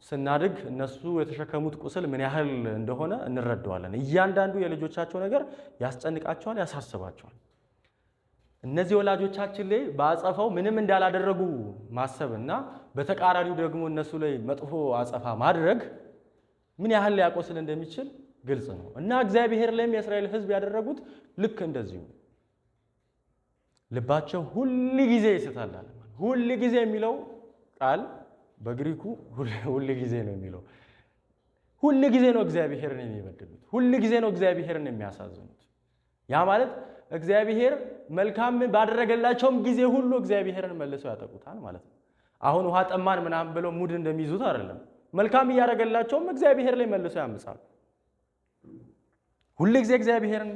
ስናድግ እነሱ የተሸከሙት ቁስል ምን ያህል እንደሆነ እንረዳዋለን። እያንዳንዱ የልጆቻቸው ነገር ያስጨንቃቸዋል፣ ያሳስባቸዋል። እነዚህ ወላጆቻችን ላይ በአጸፋው ምንም እንዳላደረጉ ማሰብ እና በተቃራኒው ደግሞ እነሱ ላይ መጥፎ አጸፋ ማድረግ ምን ያህል ሊያቆስል እንደሚችል ግልጽ ነው እና እግዚአብሔር ላይም የእስራኤል ሕዝብ ያደረጉት ልክ እንደዚሁ ልባቸው ሁል ጊዜ ይስታል። ሁል ጊዜ የሚለው ቃል በግሪኩ ሁል ጊዜ ነው የሚለው። ሁል ጊዜ ነው እግዚአብሔርን የሚበድሉት፣ ሁል ጊዜ ነው እግዚአብሔርን የሚያሳዝኑት። ያ ማለት እግዚአብሔር መልካም ባደረገላቸውም ጊዜ ሁሉ እግዚአብሔርን መልሰው ያጠቁታል ማለት ነው። አሁን ውሃ ጠማን ምናምን ብለው ሙድ እንደሚይዙት አይደለም። መልካም እያደረገላቸውም እግዚአብሔር ላይ መልሰው ያምጻሉ። ሁል ጊዜ እግዚአብሔርን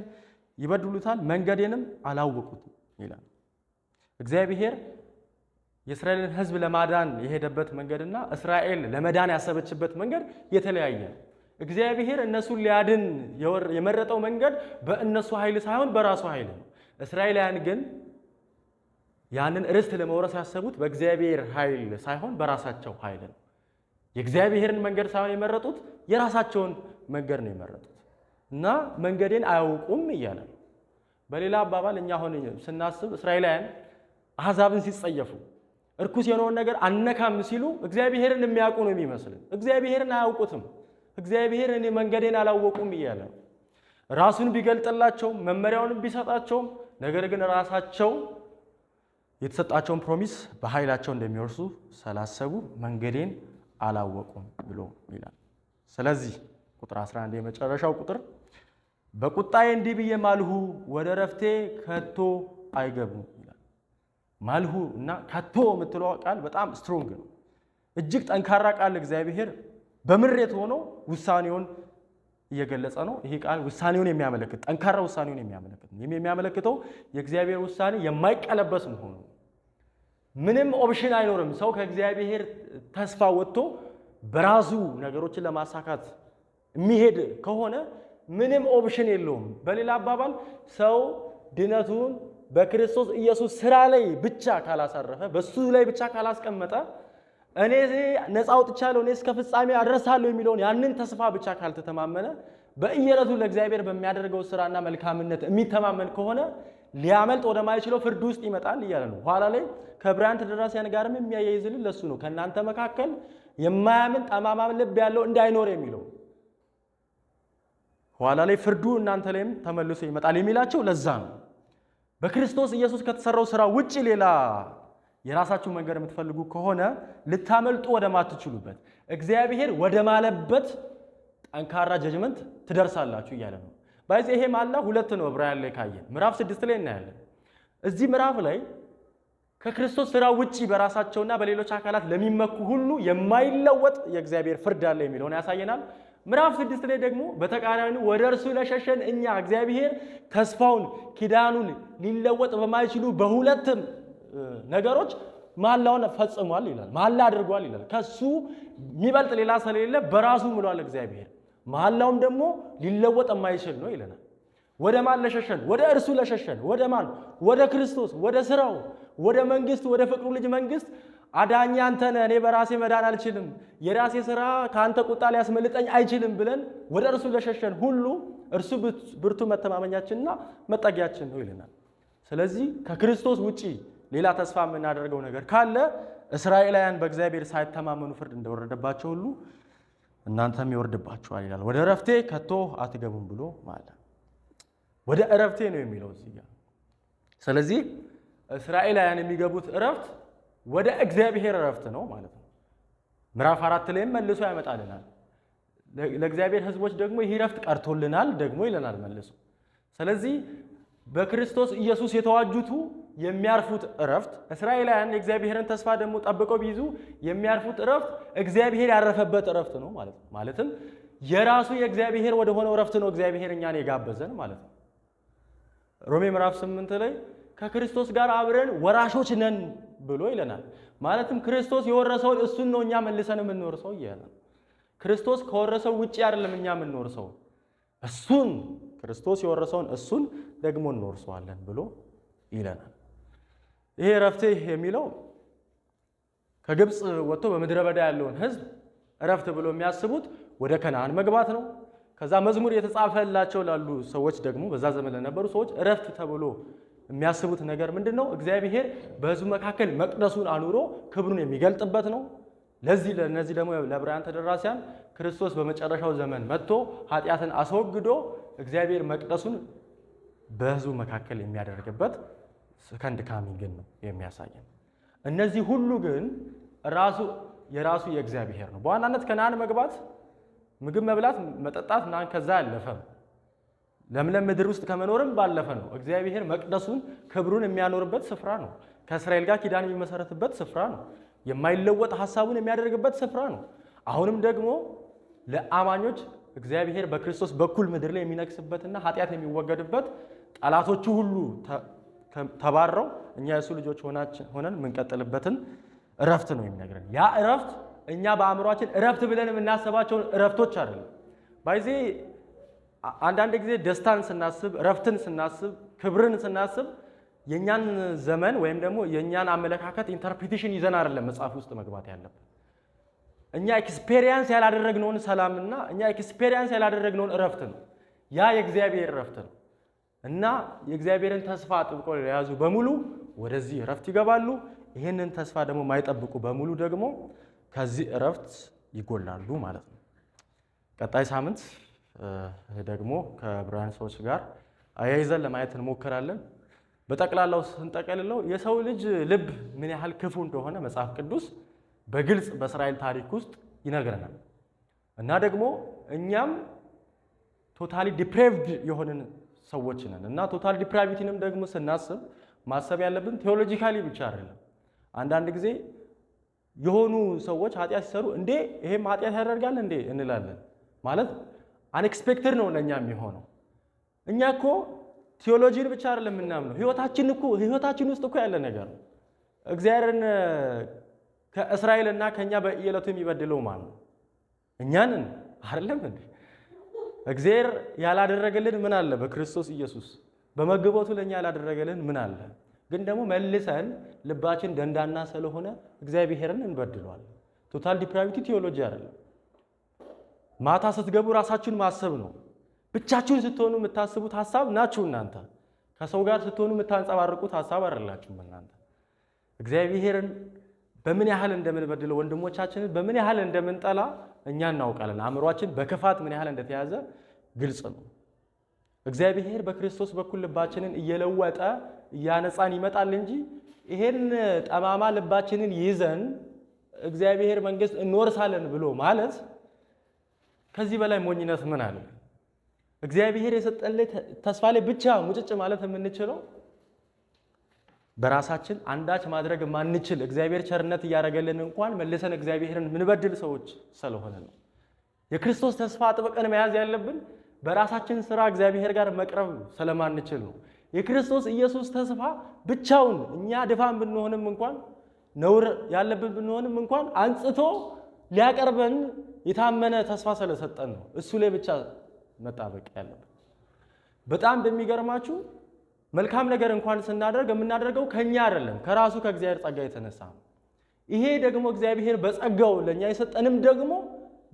ይበድሉታል፣ መንገዴንም አላወቁትም ይላል። እግዚአብሔር የእስራኤልን ሕዝብ ለማዳን የሄደበት መንገድና እስራኤል ለመዳን ያሰበችበት መንገድ የተለያየ ነው። እግዚአብሔር እነሱን ሊያድን የመረጠው መንገድ በእነሱ ኃይል ሳይሆን በራሱ ኃይል ነው። እስራኤላውያን ግን ያንን ርስት ለመውረስ ያሰቡት በእግዚአብሔር ኃይል ሳይሆን በራሳቸው ኃይል ነው። የእግዚአብሔርን መንገድ ሳይሆን የመረጡት የራሳቸውን መንገድ ነው የመረጡት እና መንገዴን አያውቁም እያለ ነው። በሌላ አባባል እኛ አሁን ስናስብ እስራኤላውያን አሕዛብን ሲጸየፉ እርኩስ የሆነውን ነገር አነካም ሲሉ እግዚአብሔርን የሚያውቁ ነው የሚመስልን። እግዚአብሔርን አያውቁትም። እግዚአብሔር እኔ መንገዴን አላወቁም እያለ ነው። ራሱን ቢገልጥላቸውም መመሪያውንም ቢሰጣቸውም ነገር ግን ራሳቸው የተሰጣቸውን ፕሮሚስ በኃይላቸው እንደሚወርሱ ስላሰቡ መንገዴን አላወቁም ብሎ ይላል። ስለዚህ ቁጥር 11 የመጨረሻው ቁጥር በቁጣዬ እንዲህ ብዬ ማልሁ፣ ወደ ረፍቴ ከቶ አይገቡም ይላል። ማልሁ እና ከቶ የምትለው ቃል በጣም ስትሮንግ ነው። እጅግ ጠንካራ ቃል እግዚአብሔር በምሬት ሆኖ ውሳኔውን እየገለጸ ነው። ይሄ ቃል ውሳኔውን የሚያመለክት ጠንካራ ውሳኔውን የሚያመለክት ነው። የሚያመለክተው የእግዚአብሔር ውሳኔ የማይቀለበስ መሆኑ ምንም ኦፕሽን አይኖርም። ሰው ከእግዚአብሔር ተስፋ ወጥቶ በራሱ ነገሮችን ለማሳካት የሚሄድ ከሆነ ምንም ኦፕሽን የለውም። በሌላ አባባል ሰው ድነቱን በክርስቶስ ኢየሱስ ስራ ላይ ብቻ ካላሳረፈ፣ በሱ ላይ ብቻ ካላስቀመጠ እኔ ነፃ አውጥቻለሁ እኔ እስከ ፍጻሜ አድርሳለሁ የሚለውን ያንን ተስፋ ብቻ ካልተተማመነ በእየለቱ ለእግዚአብሔር በሚያደርገው ስራና መልካምነት የሚተማመን ከሆነ ሊያመልጥ ወደማይችለው ፍርድ ውስጥ ይመጣል እያለ ነው። ኋላ ላይ ከዕብራውያን ተደራሲያን ጋርም የሚያያይዝልን ለሱ ነው። ከእናንተ መካከል የማያምን ጠማማ ልብ ያለው እንዳይኖር የሚለው ኋላ ላይ ፍርዱ እናንተ ላይም ተመልሶ ይመጣል የሚላቸው ለዛ ነው። በክርስቶስ ኢየሱስ ከተሰራው ስራ ውጪ ሌላ የራሳችሁ መንገድ የምትፈልጉ ከሆነ ልታመልጡ ወደማትችሉበት እግዚአብሔር ወደ ማለበት ጠንካራ ጀጅመንት ትደርሳላችሁ እያለ ነው። ባይዚ ይሄ ማላ ሁለት ነው። ዕብራውያን ላይ ካየን ምዕራፍ 6 ላይ እናያለን። እዚህ ምዕራፍ ላይ ከክርስቶስ ስራ ውጪ በራሳቸውና በሌሎች አካላት ለሚመኩ ሁሉ የማይለወጥ የእግዚአብሔር ፍርድ አለ የሚለውን ያሳየናል። ምዕራፍ 6 ላይ ደግሞ በተቃራኒው ወደ እርሱ ለሸሸን እኛ እግዚአብሔር ተስፋውን ኪዳኑን ሊለወጥ በማይችሉ በሁለትም ነገሮች ማላውን ፈጽሟል ይላል። ማላ አድርጓል ይላል። ከሱ የሚበልጥ ሌላ ስለሌለ በራሱ ምሏል እግዚአብሔር። ማላውም ደግሞ ሊለወጥ የማይችል ነው ይለናል። ወደ ማን ለሸሸን? ወደ እርሱ ለሸሸን። ወደ ማን? ወደ ክርስቶስ፣ ወደ ስራው፣ ወደ መንግስቱ፣ ወደ ፍቅሩ ልጅ መንግስት። አዳኝ አንተ ነህ፣ እኔ በራሴ መዳን አልችልም፣ የራሴ ስራ ከአንተ ቁጣ ሊያስመልጠኝ አይችልም ብለን ወደ እርሱ ለሸሸን ሁሉ እርሱ ብርቱ መተማመኛችንና መጠጊያችን ነው ይለናል። ስለዚህ ከክርስቶስ ውጪ ሌላ ተስፋ የምናደርገው ነገር ካለ እስራኤላውያን በእግዚአብሔር ሳይተማመኑ ፍርድ እንደወረደባቸው ሁሉ እናንተም ይወርድባችኋል ይላል። ወደ እረፍቴ ከቶ አትገቡም ብሎ ማለት ወደ እረፍቴ ነው የሚለው እዚህ ጋር። ስለዚህ እስራኤላውያን የሚገቡት እረፍት ወደ እግዚአብሔር እረፍት ነው ማለት ነው። ምዕራፍ 4 ላይም መልሶ ያመጣልናል። ለእግዚአብሔር ሕዝቦች ደግሞ ይህ እረፍት ቀርቶልናል ደግሞ ይለናል መልሶ። ስለዚህ በክርስቶስ ኢየሱስ የተዋጁቱ የሚያርፉት እረፍት፣ እስራኤላውያን የእግዚአብሔርን ተስፋ ደግሞ ጠብቀው ቢይዙ የሚያርፉት እረፍት እግዚአብሔር ያረፈበት እረፍት ነው ማለት ነው። ማለትም የራሱ የእግዚአብሔር ወደ ሆነው እረፍት ነው እግዚአብሔር እኛን የጋበዘን ማለት ነው። ሮሜ ምዕራፍ 8 ላይ ከክርስቶስ ጋር አብረን ወራሾች ነን ብሎ ይለናል። ማለትም ክርስቶስ የወረሰውን እሱን ነው እኛ መልሰን የምንወርሰው እያለ ነው። ክርስቶስ ከወረሰው ውጪ አይደለም እኛ የምንወርሰው፣ እሱን ክርስቶስ የወረሰውን እሱን ደግሞ እንወርሰዋለን ብሎ ይለናል። ይሄ እረፍቴ የሚለው ከግብፅ ወጥቶ በምድረ በዳ ያለውን ሕዝብ እረፍት ብሎ የሚያስቡት ወደ ከነዓን መግባት ነው። ከዛ መዝሙር የተጻፈላቸው ላሉ ሰዎች ደግሞ በዛ ዘመን ለነበሩ ሰዎች እረፍት ተብሎ የሚያስቡት ነገር ምንድን ነው? እግዚአብሔር በሕዝቡ መካከል መቅደሱን አኑሮ ክብሩን የሚገልጥበት ነው። ለነዚህ ደግሞ ለዕብራውያን ተደራሲያን ክርስቶስ በመጨረሻው ዘመን መጥቶ ኃጢአትን አስወግዶ እግዚአብሔር መቅደሱን በሕዝቡ መካከል የሚያደርግበት ሰከንድ ካሚንግን ነው የሚያሳየን። እነዚህ ሁሉ ግን የራሱ የእግዚአብሔር ነው። በዋናነት ከነዓን መግባት ምግብ መብላት፣ መጠጣት ምናምን ከዛ ያለፈ ነው። ለምለም ምድር ውስጥ ከመኖርም ባለፈ ነው። እግዚአብሔር መቅደሱን ክብሩን የሚያኖርበት ስፍራ ነው። ከእስራኤል ጋር ኪዳን የሚመሰረትበት ስፍራ ነው። የማይለወጥ ሐሳቡን የሚያደርግበት ስፍራ ነው። አሁንም ደግሞ ለአማኞች እግዚአብሔር በክርስቶስ በኩል ምድር ላይ የሚነግስበትና ኃጢአት የሚወገድበት ጠላቶቹ ሁሉ ተባረው እኛ የእሱ ልጆች ሆነን የምንቀጥልበትን እረፍት ነው የሚነግረን። ያ እረፍት እኛ በአእምሯችን እረፍት ብለን የምናስባቸውን እረፍቶች አይደለም። ባይዜ አንዳንድ ጊዜ ደስታን ስናስብ፣ እረፍትን ስናስብ፣ ክብርን ስናስብ የእኛን ዘመን ወይም ደግሞ የእኛን አመለካከት ኢንተርፕሪቴሽን ይዘን አይደለም መጽሐፍ ውስጥ መግባት ያለብን። እኛ ኤክስፔሪየንስ ያላደረግነውን ሰላምና እኛ ኤክስፔሪየንስ ያላደረግነውን እረፍት ነው። ያ የእግዚአብሔር እረፍት ነው እና የእግዚአብሔርን ተስፋ አጥብቆ የያዙ በሙሉ ወደዚህ እረፍት ይገባሉ። ይህንን ተስፋ ደግሞ የማይጠብቁ በሙሉ ደግሞ ከዚህ እረፍት ይጎላሉ ማለት ነው። ቀጣይ ሳምንት ደግሞ ከዕብራውያን ሰዎች ጋር አያይዘን ለማየት እንሞክራለን። በጠቅላላው ስንጠቀልለው የሰው ልጅ ልብ ምን ያህል ክፉ እንደሆነ መጽሐፍ ቅዱስ በግልጽ በእስራኤል ታሪክ ውስጥ ይነግረናል እና ደግሞ እኛም ቶታሊ ዲፕሬቭድ የሆንን ሰዎች ነን እና ቶታል ዲፕራቪቲንም ደግሞ ስናስብ ማሰብ ያለብን ቴዎሎጂካሊ ብቻ አይደለም። አንዳንድ ጊዜ የሆኑ ሰዎች ኃጢአት ሲሰሩ እንዴ ይሄም ኃጢአት ያደርጋል እንዴ እንላለን። ማለት አንኤክስፔክትድ ነው ለእኛ የሚሆነው። እኛ እኮ ቴዎሎጂን ብቻ አይደለም የምናምነው፣ ህይወታችን ውስጥ እኮ ያለ ነገር ነው። እግዚአብሔርን ከእስራኤልና ከኛ በየዕለቱ የሚበድለው ማን ነው? እኛንን አይደለም እንዴ? እግዚአብሔር ያላደረገልን ምን አለ? በክርስቶስ ኢየሱስ በመገቦቱ ለኛ ያላደረገልን ምን አለ? ግን ደግሞ መልሰን ልባችን ደንዳና ስለሆነ እግዚአብሔርን እንበድለዋለን። ቶታል ዲፕራቪቲ ቴዎሎጂ አይደለም። ማታ ስትገቡ ራሳችሁን ማሰብ ነው። ብቻችሁን ስትሆኑ የምታስቡት ሐሳብ ናችሁ እናንተ። ከሰው ጋር ስትሆኑ የምታንጸባርቁት ሐሳብ አይደላችሁም እናንተ። እግዚአብሔርን በምን ያህል እንደምንበድለው ወንድሞቻችንን በምን ያህል እንደምንጠላ እኛ እናውቃለን። አእምሯችን በክፋት ምን ያህል እንደተያዘ ግልጽ ነው። እግዚአብሔር በክርስቶስ በኩል ልባችንን እየለወጠ እያነጻን ይመጣል እንጂ ይሄን ጠማማ ልባችንን ይዘን እግዚአብሔር መንግስት እንወርሳለን ብሎ ማለት ከዚህ በላይ ሞኝነት ምን አለ? እግዚአብሔር የሰጠን ተስፋ ላይ ብቻ ሙጭጭ ማለት የምንችለው በራሳችን አንዳች ማድረግ ማንችል እግዚአብሔር ቸርነት እያደረገልን እንኳን መልሰን እግዚአብሔርን ምንበድል ሰዎች ስለሆነ ነው። የክርስቶስ ተስፋ አጥብቀን መያዝ ያለብን በራሳችን ስራ እግዚአብሔር ጋር መቅረብ ስለማንችል ነው። የክርስቶስ ኢየሱስ ተስፋ ብቻውን እኛ ድፋን ብንሆንም እንኳን ነውር ያለብን ብንሆንም እንኳን አንጽቶ ሊያቀርበን የታመነ ተስፋ ስለሰጠን ነው። እሱ ላይ ብቻ መጣበቅ ያለብን። በጣም በሚገርማችሁ መልካም ነገር እንኳን ስናደርግ የምናደርገው ከኛ አይደለም፣ ከራሱ ከእግዚአብሔር ጸጋ የተነሳ ነው። ይሄ ደግሞ እግዚአብሔር በጸጋው ለኛ የሰጠንም ደግሞ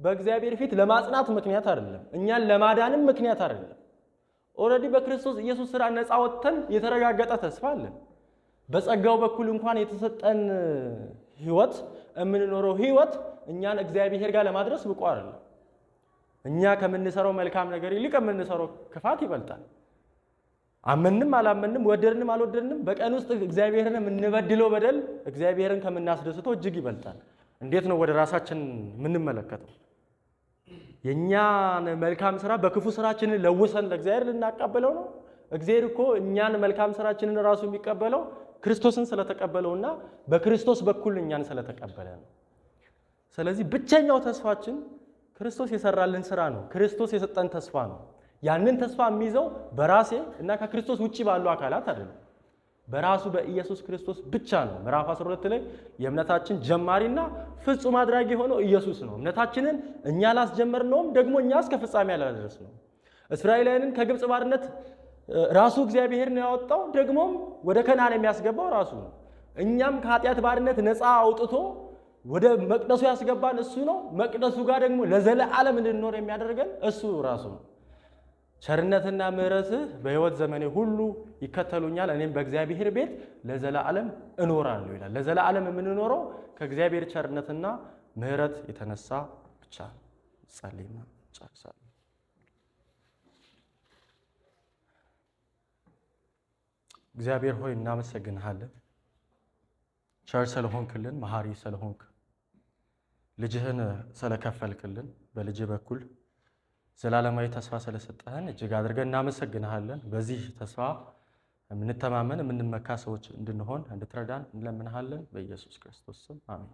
በእግዚአብሔር ፊት ለማጽናት ምክንያት አይደለም፣ እኛን ለማዳንም ምክንያት አይደለም። ኦልሬዲ በክርስቶስ ኢየሱስ ስራ ነፃ ወጥተን የተረጋገጠ ተስፋ አለን። በጸጋው በኩል እንኳን የተሰጠን ህይወት የምንኖረው ህይወት እኛን እግዚአብሔር ጋር ለማድረስ ብቁ አይደለም። እኛ ከምንሰራው መልካም ነገር ይልቅ የምንሰራው ክፋት ይበልጣል። አመንም አላመንም ወደድንም አልወደድንም በቀን ውስጥ እግዚአብሔርን የምንበድለው በደል እግዚአብሔርን ከምናስደስተው እጅግ ይበልጣል። እንዴት ነው ወደ ራሳችን የምንመለከተው? የኛን መልካም ስራ በክፉ ስራችንን ለውሰን ለእግዚአብሔር ልናቀበለው ነው? እግዚአብሔር እኮ እኛን መልካም ስራችንን ራሱ የሚቀበለው ክርስቶስን ስለተቀበለውና በክርስቶስ በኩል እኛን ስለተቀበለ ነው። ስለዚህ ብቸኛው ተስፋችን ክርስቶስ የሰራልን ስራ ነው። ክርስቶስ የሰጠን ተስፋ ነው። ያንን ተስፋ የሚይዘው በራሴ እና ከክርስቶስ ውጪ ባሉ አካላት አይደለም፣ በራሱ በኢየሱስ ክርስቶስ ብቻ ነው። ምዕራፍ 12 ላይ የእምነታችን ጀማሪና ፍጹም አድራጊ የሆነው ኢየሱስ ነው። እምነታችንን እኛ ላስጀመርነውም ደግሞ እኛ እስከ ፍጻሜ ያላደረስነው። እስራኤላውያንን ከግብፅ ባርነት ራሱ እግዚአብሔር ነው ያወጣው፣ ደግሞም ወደ ከነዓን የሚያስገባው ራሱ ነው። እኛም ከኃጢአት ባርነት ነፃ አውጥቶ ወደ መቅደሱ ያስገባን እሱ ነው። መቅደሱ ጋር ደግሞ ለዘለዓለም እንድንኖር የሚያደርገን እሱ ራሱ ነው። ቸርነትና ምሕረትህ በሕይወት ዘመኔ ሁሉ ይከተሉኛል፣ እኔም በእግዚአብሔር ቤት ለዘለዓለም እኖራለሁ ይላል። ለዘለዓለም የምንኖረው ከእግዚአብሔር ቸርነትና ምሕረት የተነሳ ብቻ። ጸልይና ጨርሳለሁ። እግዚአብሔር ሆይ እናመሰግንሃለን፣ ቸር ስለሆንክልን፣ መሐሪ ስለሆንክ፣ ልጅህን ስለከፈልክልን፣ በልጅህ በኩል ዘላለማዊ ተስፋ ስለሰጠህን እጅግ አድርገን እናመሰግንሃለን። በዚህ ተስፋ የምንተማመን የምንመካ ሰዎች እንድንሆን እንድትረዳን እንለምንሃለን። በኢየሱስ ክርስቶስ ስም አሜን።